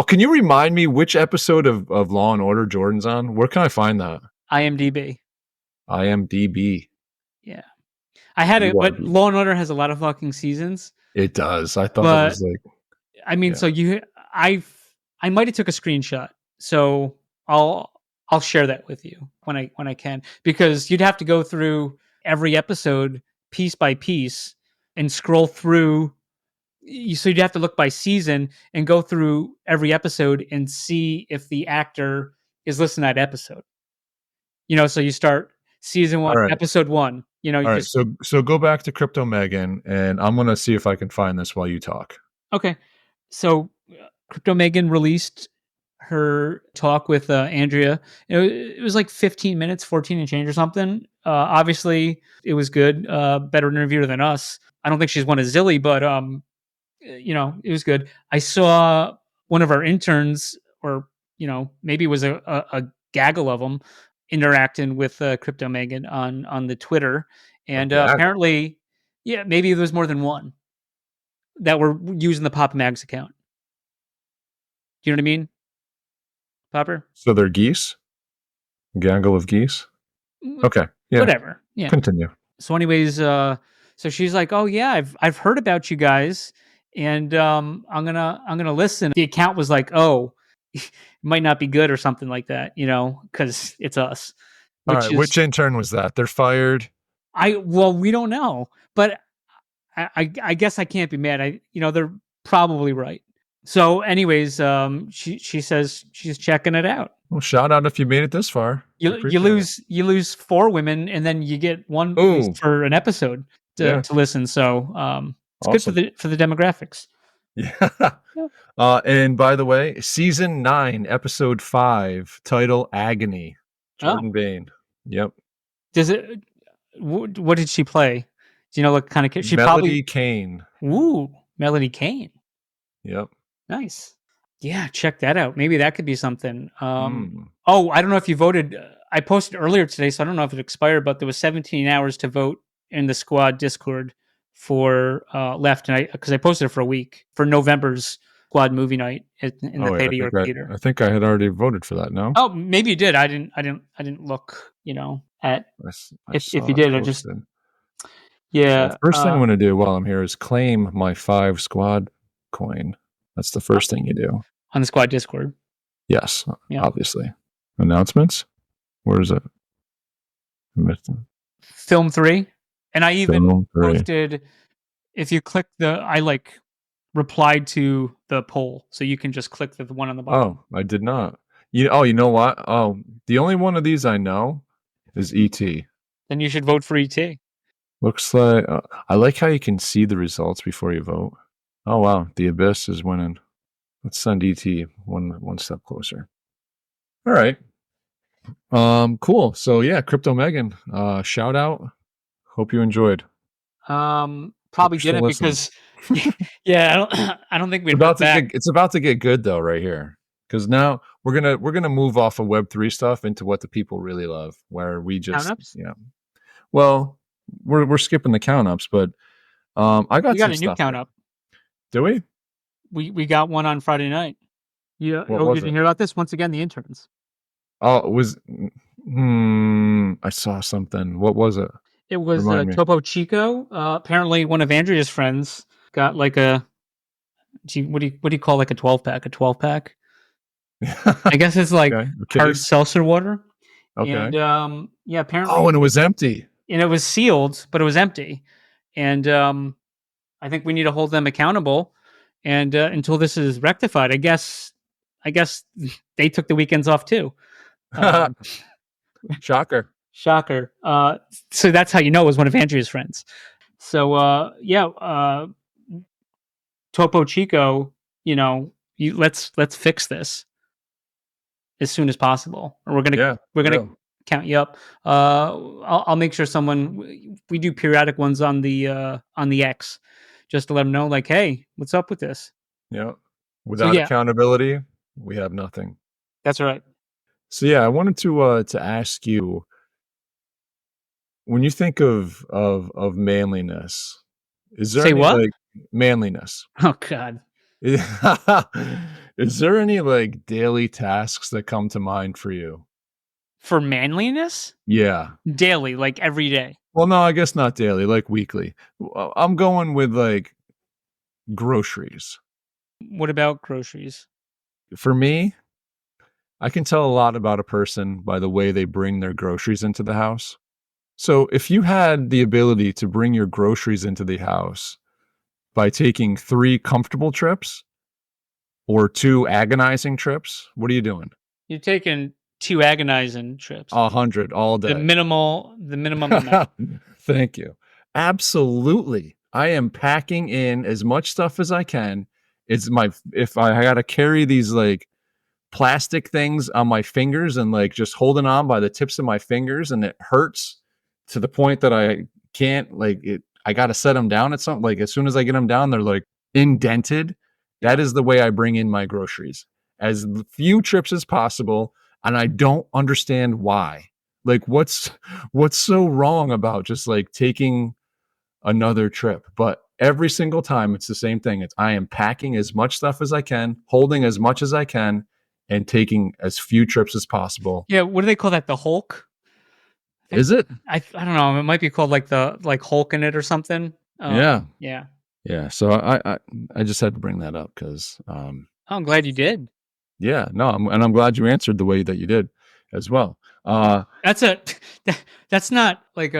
Speaker 2: Can you remind me which episode of Law and Order Jordan's on? Where can I find that?
Speaker 1: IMDb. Yeah. I had but Law and Order has a lot of fucking seasons.
Speaker 2: It does. I thought it was like.
Speaker 1: I mean, so I might have took a screenshot, so I'll share that with you when I can, because you'd have to go through every episode piece by piece and scroll through. So you'd have to look by season and go through every episode and see if the actor is listed in that episode. So you start season 1,
Speaker 2: All right.
Speaker 1: episode 1. You
Speaker 2: All right.
Speaker 1: just
Speaker 2: So go back to Crypto Megan, and I'm gonna see if I can find this while you talk.
Speaker 1: okay. So Crypto Megan released her talk with Andrea. It was like 15 minutes, 14 and change or something. Obviously, it was good. Better interviewer than us. I don't think she's won a Zilly, but it was good. I saw one of our interns, or maybe it was a gaggle of them, interacting with Crypto Megan on the Twitter, and apparently, yeah, maybe there was more than one that were using the Papa Mags account. Do you know what I mean, Popper?
Speaker 2: So they're geese? Gaggle of geese? Okay. Yeah.
Speaker 1: Whatever. Yeah.
Speaker 2: Continue.
Speaker 1: So anyways, so she's like, "Oh yeah, I've heard about you guys, and I'm gonna listen." The account was like, "Oh, it might not be good," or something like that, because it's us.
Speaker 2: All right. Which intern was that? They're fired.
Speaker 1: We don't know, but I guess I can't be mad. They're probably right. So anyways, she says she's checking it out.
Speaker 2: Well, shout out if you made it this far.
Speaker 1: You lose 4 women, and then you get one for an episode to listen. So it's
Speaker 2: awesome.
Speaker 1: good for the demographics.
Speaker 2: Yeah. And by the way, season 9, episode 5, title Agony. Jordan Bain. Yep.
Speaker 1: Does it? What did she play? Do you know what kind of she
Speaker 2: Melody Kane?
Speaker 1: Ooh, Melody Kane.
Speaker 2: Yep.
Speaker 1: Nice. Yeah, check that out. Maybe that could be something. Oh, I don't know if you voted. I posted earlier today, so I don't know if it expired, but there was 17 hours to vote in the squad Discord for left, and because I posted it for a week for November's squad movie night in the Theta York Theater.
Speaker 2: I think I had already voted for that. No.
Speaker 1: Oh, maybe you did. I didn't look. At if you did, I just yeah.
Speaker 2: So first thing I'm going to do while I'm here is claim my 5 squad coin. That's the first thing you do
Speaker 1: on the squad Discord.
Speaker 2: Yes, obviously. Announcements. Where is it?
Speaker 1: Film 3, and I even posted. If you click I replied to the poll, so you can just click the one on the bottom.
Speaker 2: Oh, I did not. You know what? Oh, the only one of these I know is ET.
Speaker 1: Then you should vote for ET.
Speaker 2: Looks like I like how you can see the results before you vote. Oh wow, the Abyss is winning. Let's send ET one step closer. All right. Cool. So yeah, Crypto Megan, shout out. Hope you enjoyed.
Speaker 1: Probably didn't because yeah, I don't think we'd
Speaker 2: it's about to get good though right here. Because now we're gonna move off of Web3 stuff into what the people really love, where we just count-ups? Well, we're skipping the count ups, but I got
Speaker 1: a new count up.
Speaker 2: Do we?
Speaker 1: We got one on Friday night. Yeah. Did you hear about this? Once again, the interns.
Speaker 2: Oh, it was. I saw something. What was it?
Speaker 1: It was Topo Chico. Apparently, one of Andrea's friends got like a. What do you call like a 12-pack? A 12-pack. I guess it's like hard seltzer water.
Speaker 2: Okay.
Speaker 1: And apparently.
Speaker 2: Oh, and it was empty.
Speaker 1: And it was sealed, but it was empty. And I think we need to hold them accountable. And until this is rectified, I guess they took the weekends off too.
Speaker 2: Shocker.
Speaker 1: So that's how you know it was one of Andrea's friends. So Topo Chico, let's fix this as soon as possible, or we're gonna count you up. I'll make sure we do periodic ones on the X, just to let them know, like, hey, what's up with this?
Speaker 2: Yeah. Without accountability, we have nothing.
Speaker 1: That's right.
Speaker 2: So yeah, I wanted to ask you, when you think of manliness, is there like manliness?
Speaker 1: Oh God.
Speaker 2: Is there any like daily tasks that come to mind for you?
Speaker 1: For manliness?
Speaker 2: Yeah.
Speaker 1: Daily, like every day.
Speaker 2: Well, no, I guess not daily, like weekly. I'm going with like groceries.
Speaker 1: What about groceries?
Speaker 2: For me, I can tell a lot about a person by the way they bring their groceries into the house. So if you had the ability to bring your groceries into the house by taking 3 comfortable trips or 2 agonizing trips, what are you doing?
Speaker 1: You're taking 2 agonizing trips.
Speaker 2: 100 all
Speaker 1: The
Speaker 2: day.
Speaker 1: minimum amount.
Speaker 2: Thank you. Absolutely. I am packing in as much stuff as I can. If I got to carry these like plastic things on my fingers and like just holding on by the tips of my fingers, and it hurts to the point that I can't like it. I got to set them down at something. Like as soon as I get them down, they're like indented. That is the way I bring in my groceries, as few trips as possible. And I don't understand why. Like what's so wrong about just like taking another trip? But every single time it's the same thing. It's I am packing as much stuff as I can, holding as much as I can, and taking as few trips as possible.
Speaker 1: Yeah, what do they call that? The Hulk?
Speaker 2: Is it?
Speaker 1: I don't know. It might be called like Hulk in it or something.
Speaker 2: Yeah.
Speaker 1: Yeah.
Speaker 2: So I just had to bring that up because
Speaker 1: Oh, I'm glad you did.
Speaker 2: yeah, no, I'm glad you answered the way that you did as well.
Speaker 1: That's not like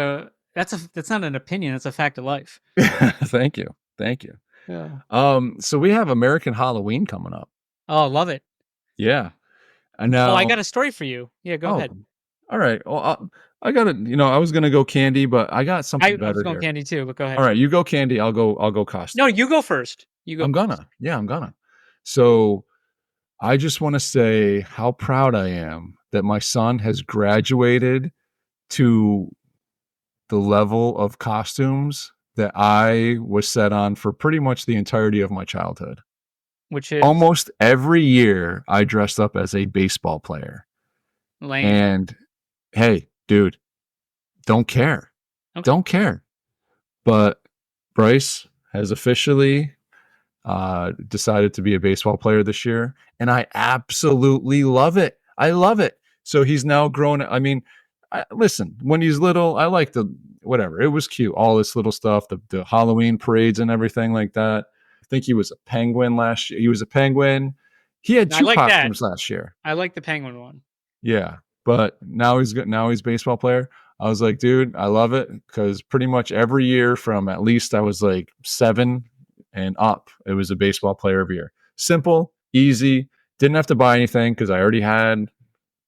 Speaker 1: that's not an opinion. It's a fact of life.
Speaker 2: Thank you.
Speaker 1: Yeah.
Speaker 2: So we have American Halloween coming up.
Speaker 1: Oh, love it.
Speaker 2: Yeah. And now
Speaker 1: I got a story for you. Yeah, go ahead.
Speaker 2: All right. Well, I got to, I was going to go candy, but I got something better
Speaker 1: I was going
Speaker 2: here.
Speaker 1: candy too, but go ahead.
Speaker 2: All right, you go candy, I'll go costume.
Speaker 1: No, you go first.
Speaker 2: I'm gonna. So I just want to say how proud I am that my son has graduated to the level of costumes that I was set on for pretty much the entirety of my childhood.
Speaker 1: Which is
Speaker 2: almost every year I dressed up as a baseball player.
Speaker 1: lame.
Speaker 2: And hey, dude, don't care.
Speaker 1: Okay.
Speaker 2: Don't care. But Bryce has officially decided to be a baseball player this year, and I absolutely love it. I love it. So he's now grown. I mean, listen, when he's little, I like the whatever. It was cute, all this little stuff, the Halloween parades and everything like that. I think he was a penguin last year. He was a penguin. He had 2 costumes last year.
Speaker 1: I like the penguin one.
Speaker 2: Yeah, but now he's a baseball player. I was like, dude, I love it because pretty much every year from at least I was like 7 and up, it was a baseball player every year. Simple, easy. Didn't have to buy anything because I already had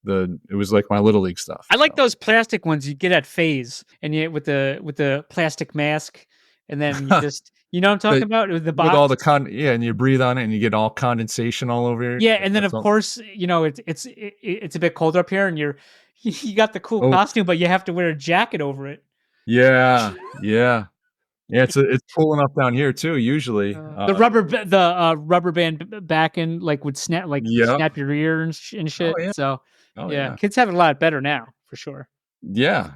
Speaker 2: it was like my little league stuff.
Speaker 1: I like those plastic ones you get at Phase, and you with the plastic mask, and then you just you know what I'm talking about with the box
Speaker 2: with all the and you breathe on it and you get all condensation all over it.
Speaker 1: Yeah, and then of course it's a bit colder up here, and you got the cool costume, but you have to wear a jacket over it.
Speaker 2: Yeah. It's cool enough down here too. Usually,
Speaker 1: the rubber band back end would snap snap your ear and shit.
Speaker 2: Oh, yeah.
Speaker 1: So kids have it a lot better now for sure.
Speaker 2: Yeah,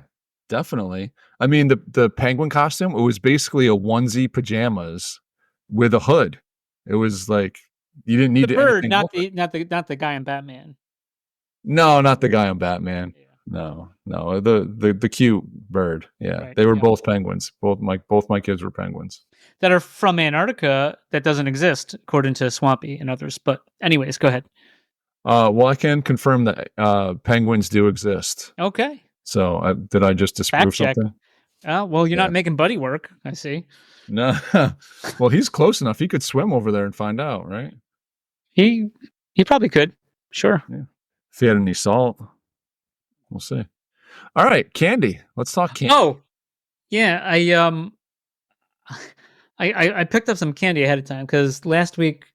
Speaker 2: definitely. I mean, the penguin costume, it was basically a onesie pajamas with a hood. It was like you didn't need
Speaker 1: the bird, not
Speaker 2: the
Speaker 1: guy in Batman.
Speaker 2: No, not the guy in Batman. Yeah. No, the cute bird. Yeah, right, they were both penguins. Both my kids were penguins
Speaker 1: that are from Antarctica. That doesn't exist according to Swampy and others. But anyways, go ahead.
Speaker 2: Well, I can confirm that penguins do exist.
Speaker 1: Okay.
Speaker 2: So did I just disprove something?
Speaker 1: Well, you're not making Buddy work. I see.
Speaker 2: No. Well, he's close enough. He could swim over there and find out, right?
Speaker 1: He probably could. Sure.
Speaker 2: Yeah. If he had any salt. We'll see. All right, candy. Let's talk candy.
Speaker 1: Oh, yeah. I picked up some candy ahead of time because last week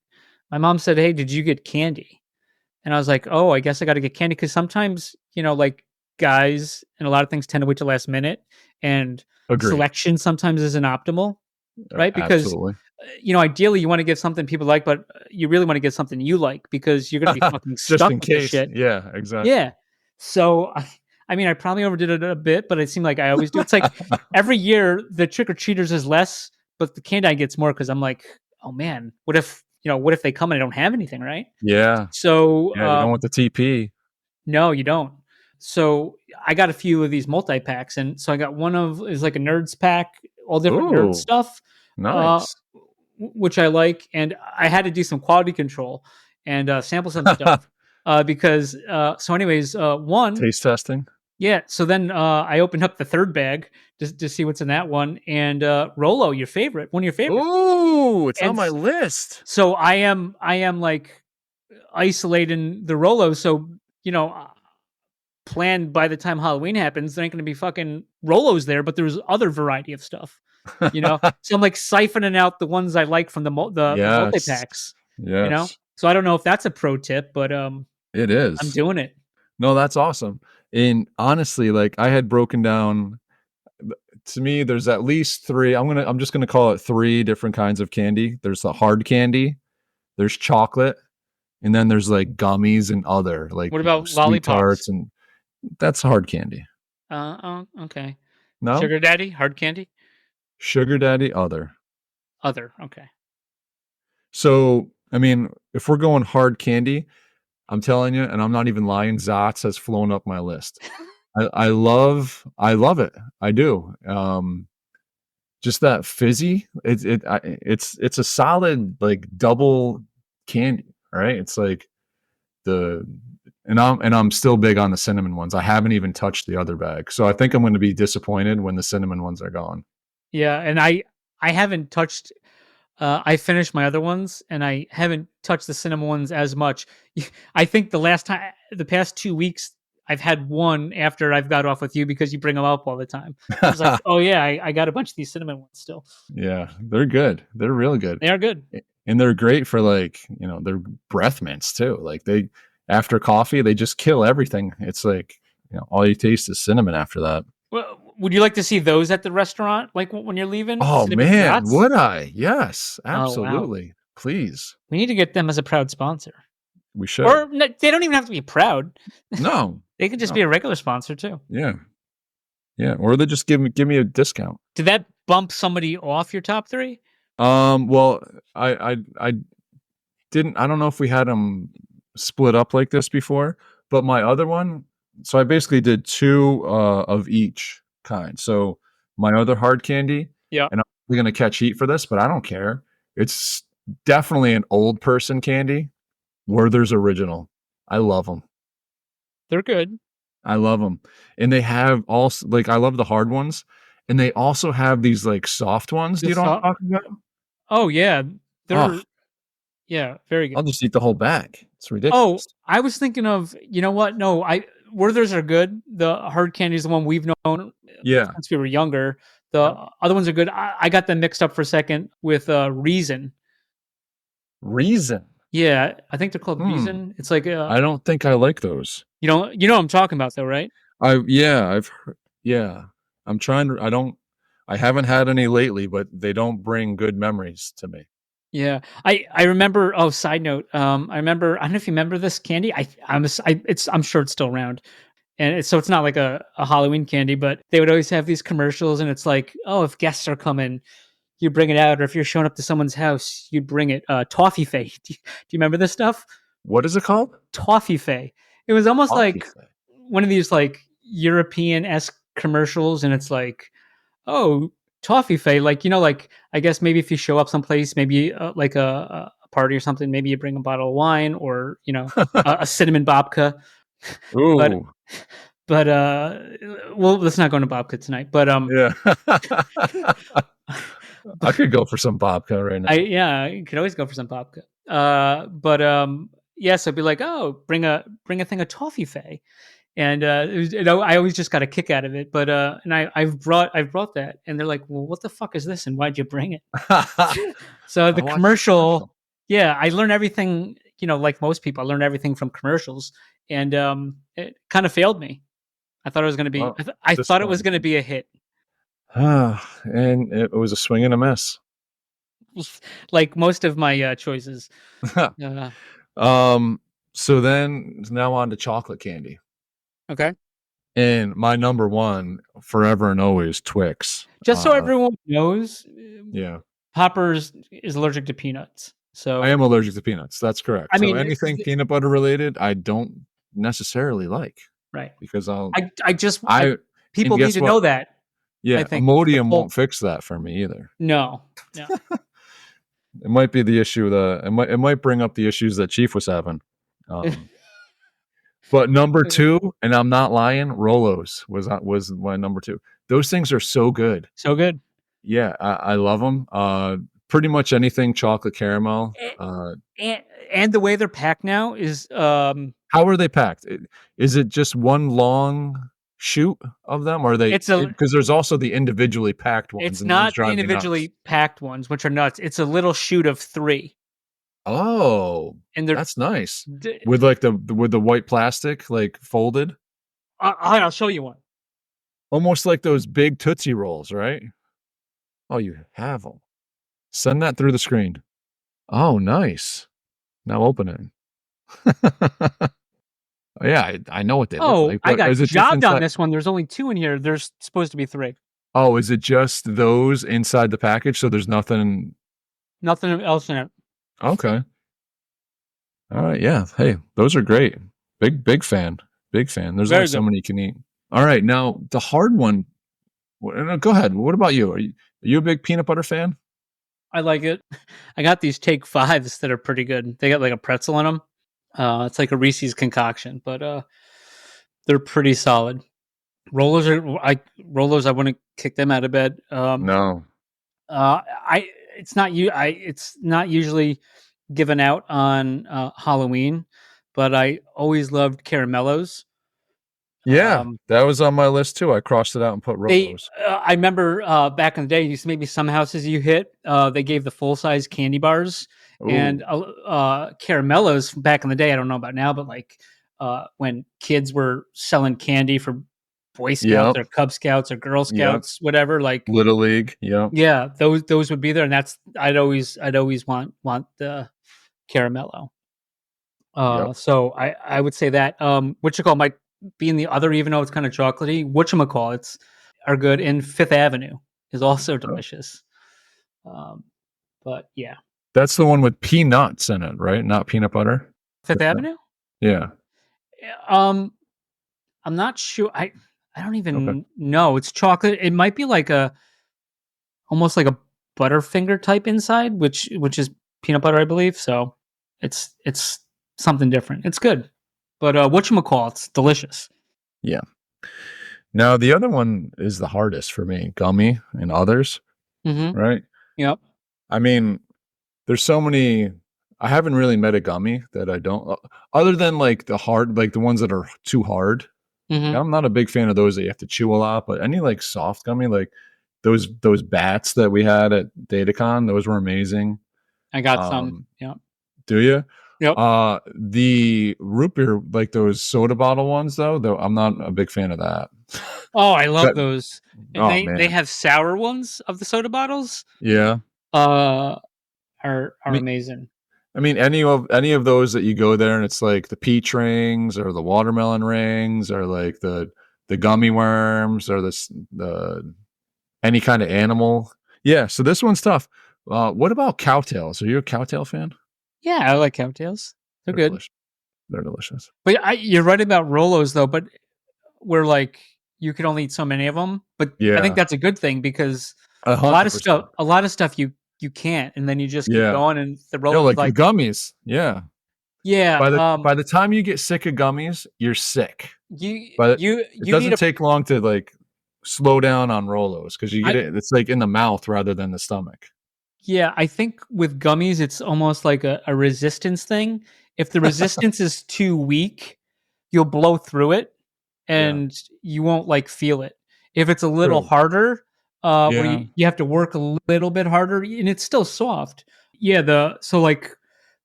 Speaker 1: my mom said, "Hey, did you get candy?" And I was like, "Oh, I guess I got to get candy," because sometimes guys and a lot of things tend to wait till last minute, and selection sometimes isn't optimal, right? Because
Speaker 2: absolutely.
Speaker 1: Ideally you want to get something people like, but you really want to get something you like because you're going to be fucking stuck with this shit.
Speaker 2: Yeah, exactly.
Speaker 1: Yeah. So, I mean, I probably overdid it a bit, but it seemed like I always do. It's like every year the trick-or-treaters is less, but the candy I gets more because I'm like, oh man, what if they come and I don't have anything, right?
Speaker 2: Yeah.
Speaker 1: So
Speaker 2: you don't want the TP.
Speaker 1: No, you don't. So I got a few of these multi-packs, and so I got one is like a nerds pack, all different nerd stuff.
Speaker 2: Nice.
Speaker 1: Which I like, and I had to do some quality control and sample some stuff. Because so anyways, one
Speaker 2: taste testing.
Speaker 1: Yeah. So then I opened up the third bag to see what's in that one, and Rolo, your favorite, one of your favorites.
Speaker 2: Oh, it's
Speaker 1: And
Speaker 2: on my list.
Speaker 1: So I am like isolating the Rolo. So planned by the time Halloween happens, there ain't gonna be fucking Rolos there, but there's other variety of stuff. So I'm like siphoning out the ones I like from the multi
Speaker 2: Yes.
Speaker 1: packs.
Speaker 2: Yes.
Speaker 1: So I don't know if that's a pro tip, but
Speaker 2: It
Speaker 1: I'm
Speaker 2: is.
Speaker 1: doing it.
Speaker 2: No, that's awesome. And honestly, like I had broken down, to me, there's at least three. I'm just gonna call it three different kinds of candy. There's the hard candy, there's chocolate, and then there's like gummies and other like
Speaker 1: What about
Speaker 2: sweet
Speaker 1: lollipops?
Speaker 2: tarts, and that's hard candy.
Speaker 1: Oh, okay.
Speaker 2: No,
Speaker 1: Sugar daddy, hard candy,
Speaker 2: sugar daddy, other.
Speaker 1: other. Okay.
Speaker 2: So I mean, if we're going hard candy, I'm telling you, and I'm not even lying, Zotz has flown up my list. I love it. I do. Just that fizzy. It's a solid like double candy, right? It's like I'm still big on the cinnamon ones. I haven't even touched the other bag, so I think I'm going to be disappointed when the cinnamon ones are gone.
Speaker 1: Yeah, and I haven't touched. I finished my other ones, and I haven't touched the cinnamon ones as much. I think the past 2 weeks, I've had one after I've got off with you because you bring them up all the time. I was like, oh yeah, I got a bunch of these cinnamon ones still.
Speaker 2: Yeah, they're good. They're really good.
Speaker 1: They are good,
Speaker 2: and they're great for like they're breath mints too. Like they after coffee, they just kill everything. It's like all you taste is cinnamon after that.
Speaker 1: Well, would you like to see those at the restaurant, like when you're leaving?
Speaker 2: Oh
Speaker 1: Cinnamon
Speaker 2: man,
Speaker 1: Dots?
Speaker 2: would I? Yes,
Speaker 1: Oh, wow.
Speaker 2: absolutely. Please,
Speaker 1: We need to get them as a proud sponsor.
Speaker 2: we should.
Speaker 1: Or they don't even have to be proud.
Speaker 2: No,
Speaker 1: They could just
Speaker 2: No.
Speaker 1: be a regular sponsor too.
Speaker 2: yeah, or they just give me a discount.
Speaker 1: Did that bump somebody off your top three?
Speaker 2: Well, I didn't. I don't know if we had them split up like this before, but my other one. So I basically did two of each kind. So my other hard candy.
Speaker 1: Yeah.
Speaker 2: And I'm going to catch heat for this, but I don't care. It's definitely an old person candy. Werther's Original. I love them.
Speaker 1: They're good.
Speaker 2: I love them. And they have also like I love the hard ones, and they also have these like soft ones. Do you know what I'm talking about?
Speaker 1: Oh yeah, they're
Speaker 2: Oh.
Speaker 1: yeah, very good.
Speaker 2: I'll just eat the whole bag. It's
Speaker 1: Oh,
Speaker 2: ridiculous.
Speaker 1: I was thinking of, you know what? No, Werther's are good. The hard candy is the one we've known
Speaker 2: Yeah.
Speaker 1: since we were younger. The other ones are good. I got them mixed up for a second with Reason.
Speaker 2: Reason.
Speaker 1: Yeah, I think they're called Reason. It's like
Speaker 2: I don't think I like those.
Speaker 1: you know what I'm talking about though, right?
Speaker 2: I've heard, yeah. I'm trying to I haven't had any lately, but they don't bring good memories to me.
Speaker 1: Yeah, I remember. Oh, side note. I remember. I don't know if you remember this candy. I'm sure it's still around, and so it's not like a Halloween candy, but they would always have these commercials, and it's like, oh, if guests are coming, you bring it out, or if you're showing up to someone's house, you'd bring it. Toffee Fay. Do you remember this stuff?
Speaker 2: What is it called?
Speaker 1: Toffee Fay. It was almost like
Speaker 2: Toffee.
Speaker 1: one of these like European-esque commercials, and it's like, oh, Toffee Fay, like like I guess maybe if you show up someplace, maybe like a party or something, maybe you bring a bottle of wine or a cinnamon babka.
Speaker 2: Ooh.
Speaker 1: But well, let's not go into babka tonight. But
Speaker 2: Yeah. I could go for some babka right now.
Speaker 1: You could always go for some babka. But yeah, so it'd be like, oh, bring a thing of Toffee Fay. And it was, I always just got a kick out of it. But and I've brought that, and they're like, "Well, what the fuck is this? And why'd you bring it?" So the commercial, yeah, I learned everything. Like most people, I learned everything from commercials, and it kind of failed me. I thought it was going to be. I thought it was going to be a hit.
Speaker 2: And it was a swing and a miss.
Speaker 1: Like most of my choices.
Speaker 2: So then now on to chocolate candy.
Speaker 1: Okay.
Speaker 2: And my number one, forever and always, Twix.
Speaker 1: Just so everyone knows,
Speaker 2: yeah,
Speaker 1: Poppers is allergic to peanuts. So
Speaker 2: I am allergic to peanuts. That's correct.
Speaker 1: I mean,
Speaker 2: anything peanut butter related, I don't necessarily like.
Speaker 1: Right.
Speaker 2: Because
Speaker 1: people need to know that.
Speaker 2: Yeah, Imodium won't fix that for me either.
Speaker 1: No.
Speaker 2: It might be the issue it might bring up the issues that Chief was having. But number 2, and I'm not lying, Rolos was my number 2. Those things are so good.
Speaker 1: So good.
Speaker 2: Yeah, I love them. Pretty much anything chocolate caramel.
Speaker 1: And the way they're packed now is
Speaker 2: How are they packed? Is it just one long shoot of them, or are they? Because there's also the individually packed ones.
Speaker 1: It's
Speaker 2: and those
Speaker 1: not the
Speaker 2: drive me
Speaker 1: individually
Speaker 2: nuts.
Speaker 1: packed ones, which are nuts. It's a little shoot of 3.
Speaker 2: Oh,
Speaker 1: And they're
Speaker 2: that's nice. With like the white plastic like folded,
Speaker 1: I'll show you one.
Speaker 2: almost like those big Tootsie Rolls, right? Oh, you have them. Send that through the screen. Oh, nice. Now open it. Yeah, I know what they look like.
Speaker 1: I
Speaker 2: But
Speaker 1: got
Speaker 2: is it just
Speaker 1: jobbed on
Speaker 2: inside?
Speaker 1: this one. There's only 2 in here. There's supposed to be 3.
Speaker 2: Oh, is it just those inside the package? So there's nothing.
Speaker 1: Nothing else in it.
Speaker 2: Okay. All right. Yeah. Hey, those are great. Big fan. Big fan. There's
Speaker 1: Very
Speaker 2: only so
Speaker 1: good.
Speaker 2: many you can eat. All right. Now the hard one. Go ahead. What about you? Are you a big peanut butter fan?
Speaker 1: I like it. I got these Take 5s that are pretty good. They got like a pretzel in them. It's like a Reese's concoction, but they're pretty solid. Rollers, I wouldn't kick them out of bed.
Speaker 2: No.
Speaker 1: It's not usually given out on Halloween, but I always loved caramellos.
Speaker 2: Yeah, that was on my list too. I crossed it out and put Rolos.
Speaker 1: I remember back in the day, maybe some houses you hit, they gave the full size candy bars.
Speaker 2: Ooh.
Speaker 1: And caramellos back in the day. I don't know about now, but like when kids were selling candy for Boy Scouts or Cub Scouts or Girl Scouts, whatever, like
Speaker 2: Little League.
Speaker 1: Yeah, those would be there, and I'd always want the caramello. So I would say that whatchamacall might be in the other, even though it's kind of chocolatey. Whatchamacall are good, and Fifth Avenue is also delicious. But yeah,
Speaker 2: that's the one with peanuts in it, right? Not peanut butter.
Speaker 1: Fifth Avenue.
Speaker 2: Yeah.
Speaker 1: I'm not sure. I don't even know. It's chocolate. It might be like almost like a Butterfinger type inside, which is peanut butter, I believe. So it's something different. It's good. But whatchamacall, it's delicious.
Speaker 2: Yeah. Now the other one is the hardest for me, gummy and others.
Speaker 1: Mm-hmm.
Speaker 2: Right?
Speaker 1: Yep.
Speaker 2: I mean, there's so many. I haven't really met a gummy that I don't, other than like the hard, like the ones that are too hard.
Speaker 1: Mm-hmm.
Speaker 2: I'm not a big fan of those that you have to chew a lot, but any like soft gummy, like those bats that we had at DataCon, those were amazing.
Speaker 1: I got some. Yeah.
Speaker 2: Do you?
Speaker 1: Yep.
Speaker 2: The root beer, like those soda bottle ones, though I'm not a big fan of that.
Speaker 1: Oh, I love those. And
Speaker 2: man.
Speaker 1: They have sour ones of the soda bottles.
Speaker 2: Yeah.
Speaker 1: Are amazing.
Speaker 2: I mean, any of those that you go there and it's like the peach rings or the watermelon rings or like the gummy worms or the any kind of animal. Yeah. So this one's tough. What about cowtails? Are you a cowtail fan?
Speaker 1: Yeah, I like cowtails. They're good.
Speaker 2: Delicious. They're delicious.
Speaker 1: But you're right about Rolos though. But we're like you can only eat so many of them. But I think that's a good thing because
Speaker 2: 100%.
Speaker 1: a lot of stuff you can't, and then you just keep going. And the Rolos
Speaker 2: like the gummies. Yeah.
Speaker 1: Yeah.
Speaker 2: By the time you get sick of gummies, you're sick.
Speaker 1: It
Speaker 2: doesn't take long to like slow down on Rolos because you get it. It's like in the mouth rather than the stomach.
Speaker 1: Yeah, I think with gummies, it's almost like a resistance thing. If the resistance is too weak, you'll blow through it and you won't like feel it. If it's a little harder, where you have to work a little bit harder and it's still soft. Yeah, so like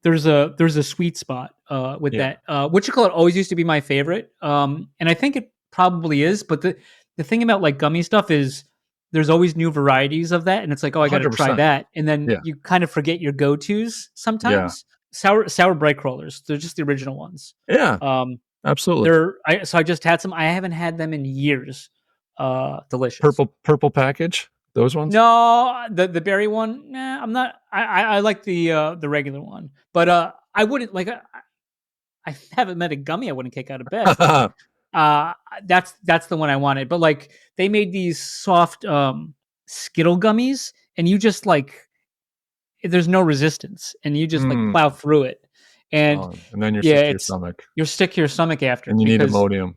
Speaker 1: there's a sweet spot with that. Whatchamacall always used to be my favorite. And I think it probably is, but the thing about like gummy stuff is there's always new varieties of that, and it's like, oh, I got to try that, and then you kind of forget your go-tos sometimes. Sour bright crawlers, they're just the original ones.
Speaker 2: Yeah, absolutely.
Speaker 1: So I just had some. I haven't had them in years. Delicious.
Speaker 2: Purple package. Those ones?
Speaker 1: No, the berry one. Nah, I'm not. I like the regular one, but I wouldn't like. I haven't met a gummy I wouldn't kick out of bed. That's the one I wanted. But like they made these soft Skittle gummies, and you just like there's no resistance, and you just like plow through it, And
Speaker 2: and then you're
Speaker 1: yeah,
Speaker 2: sick to your
Speaker 1: it's
Speaker 2: stomach,
Speaker 1: you're sick to your stomach after,
Speaker 2: and you need
Speaker 1: because
Speaker 2: Imodium.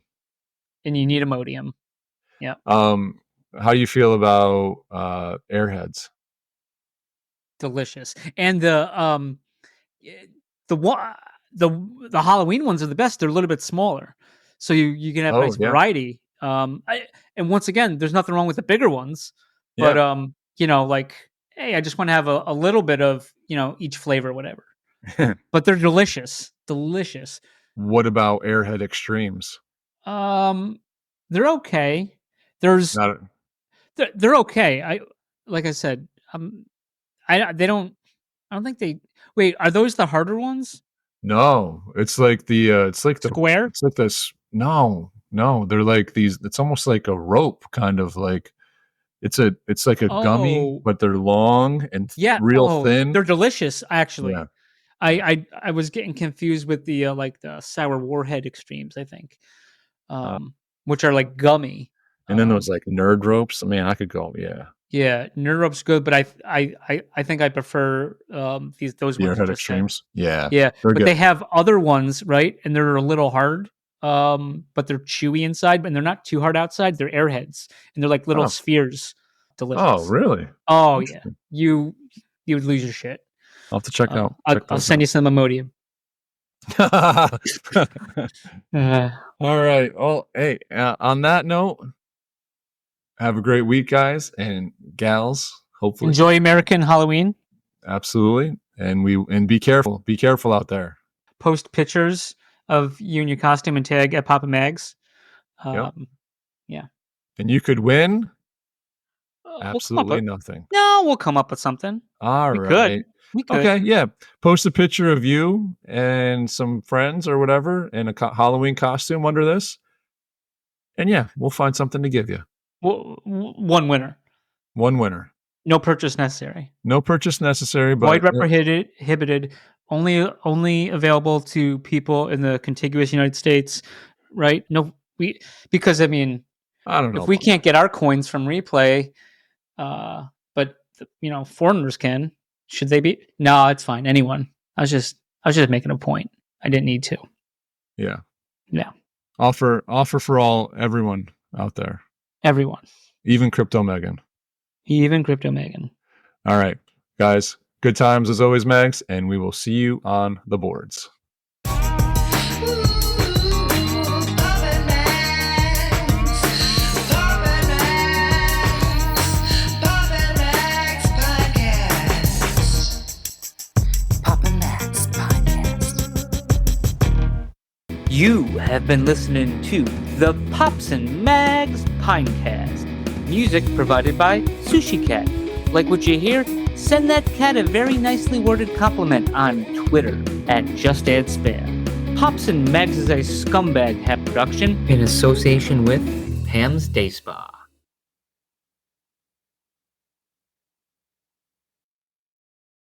Speaker 1: and you need Imodium. Yeah.
Speaker 2: How do you feel about Airheads?
Speaker 1: Delicious. And the one the Halloween ones are the best. They're a little bit smaller, so you can have
Speaker 2: Oh,
Speaker 1: nice
Speaker 2: yeah.
Speaker 1: variety. And once again, there's nothing wrong with the bigger ones,
Speaker 2: Yeah.
Speaker 1: but like, hey, I just want to have a little bit of each flavor, whatever. But they're delicious.
Speaker 2: What about Airhead Extremes?
Speaker 1: They're okay. There's
Speaker 2: Not
Speaker 1: they're okay. Like I said, I don't think they wait. Are those the harder ones?
Speaker 2: No, it's like the
Speaker 1: Square?
Speaker 2: it's like this. No, they're like these. It's almost like a rope, kind of like it's like a gummy,
Speaker 1: Oh,
Speaker 2: but they're long and
Speaker 1: yeah.
Speaker 2: real
Speaker 1: Oh,
Speaker 2: thin.
Speaker 1: they're delicious. Actually,
Speaker 2: Yeah.
Speaker 1: I was getting confused with the like the sour warhead extremes. I think, which are like gummy.
Speaker 2: And then those like nerd ropes. I mean, I could go. Yeah,
Speaker 1: Yeah, Neurope's good, but I think I prefer those
Speaker 2: the
Speaker 1: ones you
Speaker 2: Airhead
Speaker 1: just said.
Speaker 2: Extremes. Yeah,
Speaker 1: Yeah,
Speaker 2: they're
Speaker 1: but
Speaker 2: good.
Speaker 1: they have other ones, right? And they're a little hard, but they're chewy inside, and they're not too hard outside. They're airheads, and they're like little
Speaker 2: Oh.
Speaker 1: spheres. Delicious.
Speaker 2: Oh, really?
Speaker 1: Oh yeah, you would lose your shit.
Speaker 2: I'll have to check out.
Speaker 1: I'll send you some Imodium.
Speaker 2: All right. Well, hey, on that note, have a great week, guys and gals. Hopefully,
Speaker 1: Enjoy American Halloween.
Speaker 2: absolutely. And be careful. Be careful out there.
Speaker 1: Post pictures of you in your costume and tag at Papa Mags.
Speaker 2: Yep.
Speaker 1: Yeah.
Speaker 2: And you could win
Speaker 1: We'll come up
Speaker 2: absolutely
Speaker 1: with-
Speaker 2: nothing.
Speaker 1: No, we'll come up with something.
Speaker 2: All
Speaker 1: We
Speaker 2: right.
Speaker 1: We could.
Speaker 2: Okay, yeah. Post a picture of you and some friends or whatever in a Halloween costume under this. And yeah, we'll find something to give you.
Speaker 1: One winner.
Speaker 2: One winner.
Speaker 1: No purchase necessary.
Speaker 2: No purchase necessary, but
Speaker 1: Void prohibited. Only available to people in the contiguous United States, right? No, because I mean,
Speaker 2: I don't know.
Speaker 1: if we can't get our coins from Replay, but foreigners can. Should they be? No, it's fine. Anyone. I was just making a point. I didn't need to.
Speaker 2: Yeah.
Speaker 1: Yeah.
Speaker 2: Offer for everyone out there.
Speaker 1: Everyone.
Speaker 2: Even Crypto Megan.
Speaker 1: Even Crypto Megan.
Speaker 2: All right, guys. Good times as always, Mags, and we will see you on the boards.
Speaker 1: You have been listening to the Pops and Mags Pinecast. Music provided by Sushi Cat. Like what you hear? Send that cat a very nicely worded compliment on Twitter at JustAddSpam. Pops and Mags is a scumbag hat production
Speaker 7: in association with Pam's Day Spa.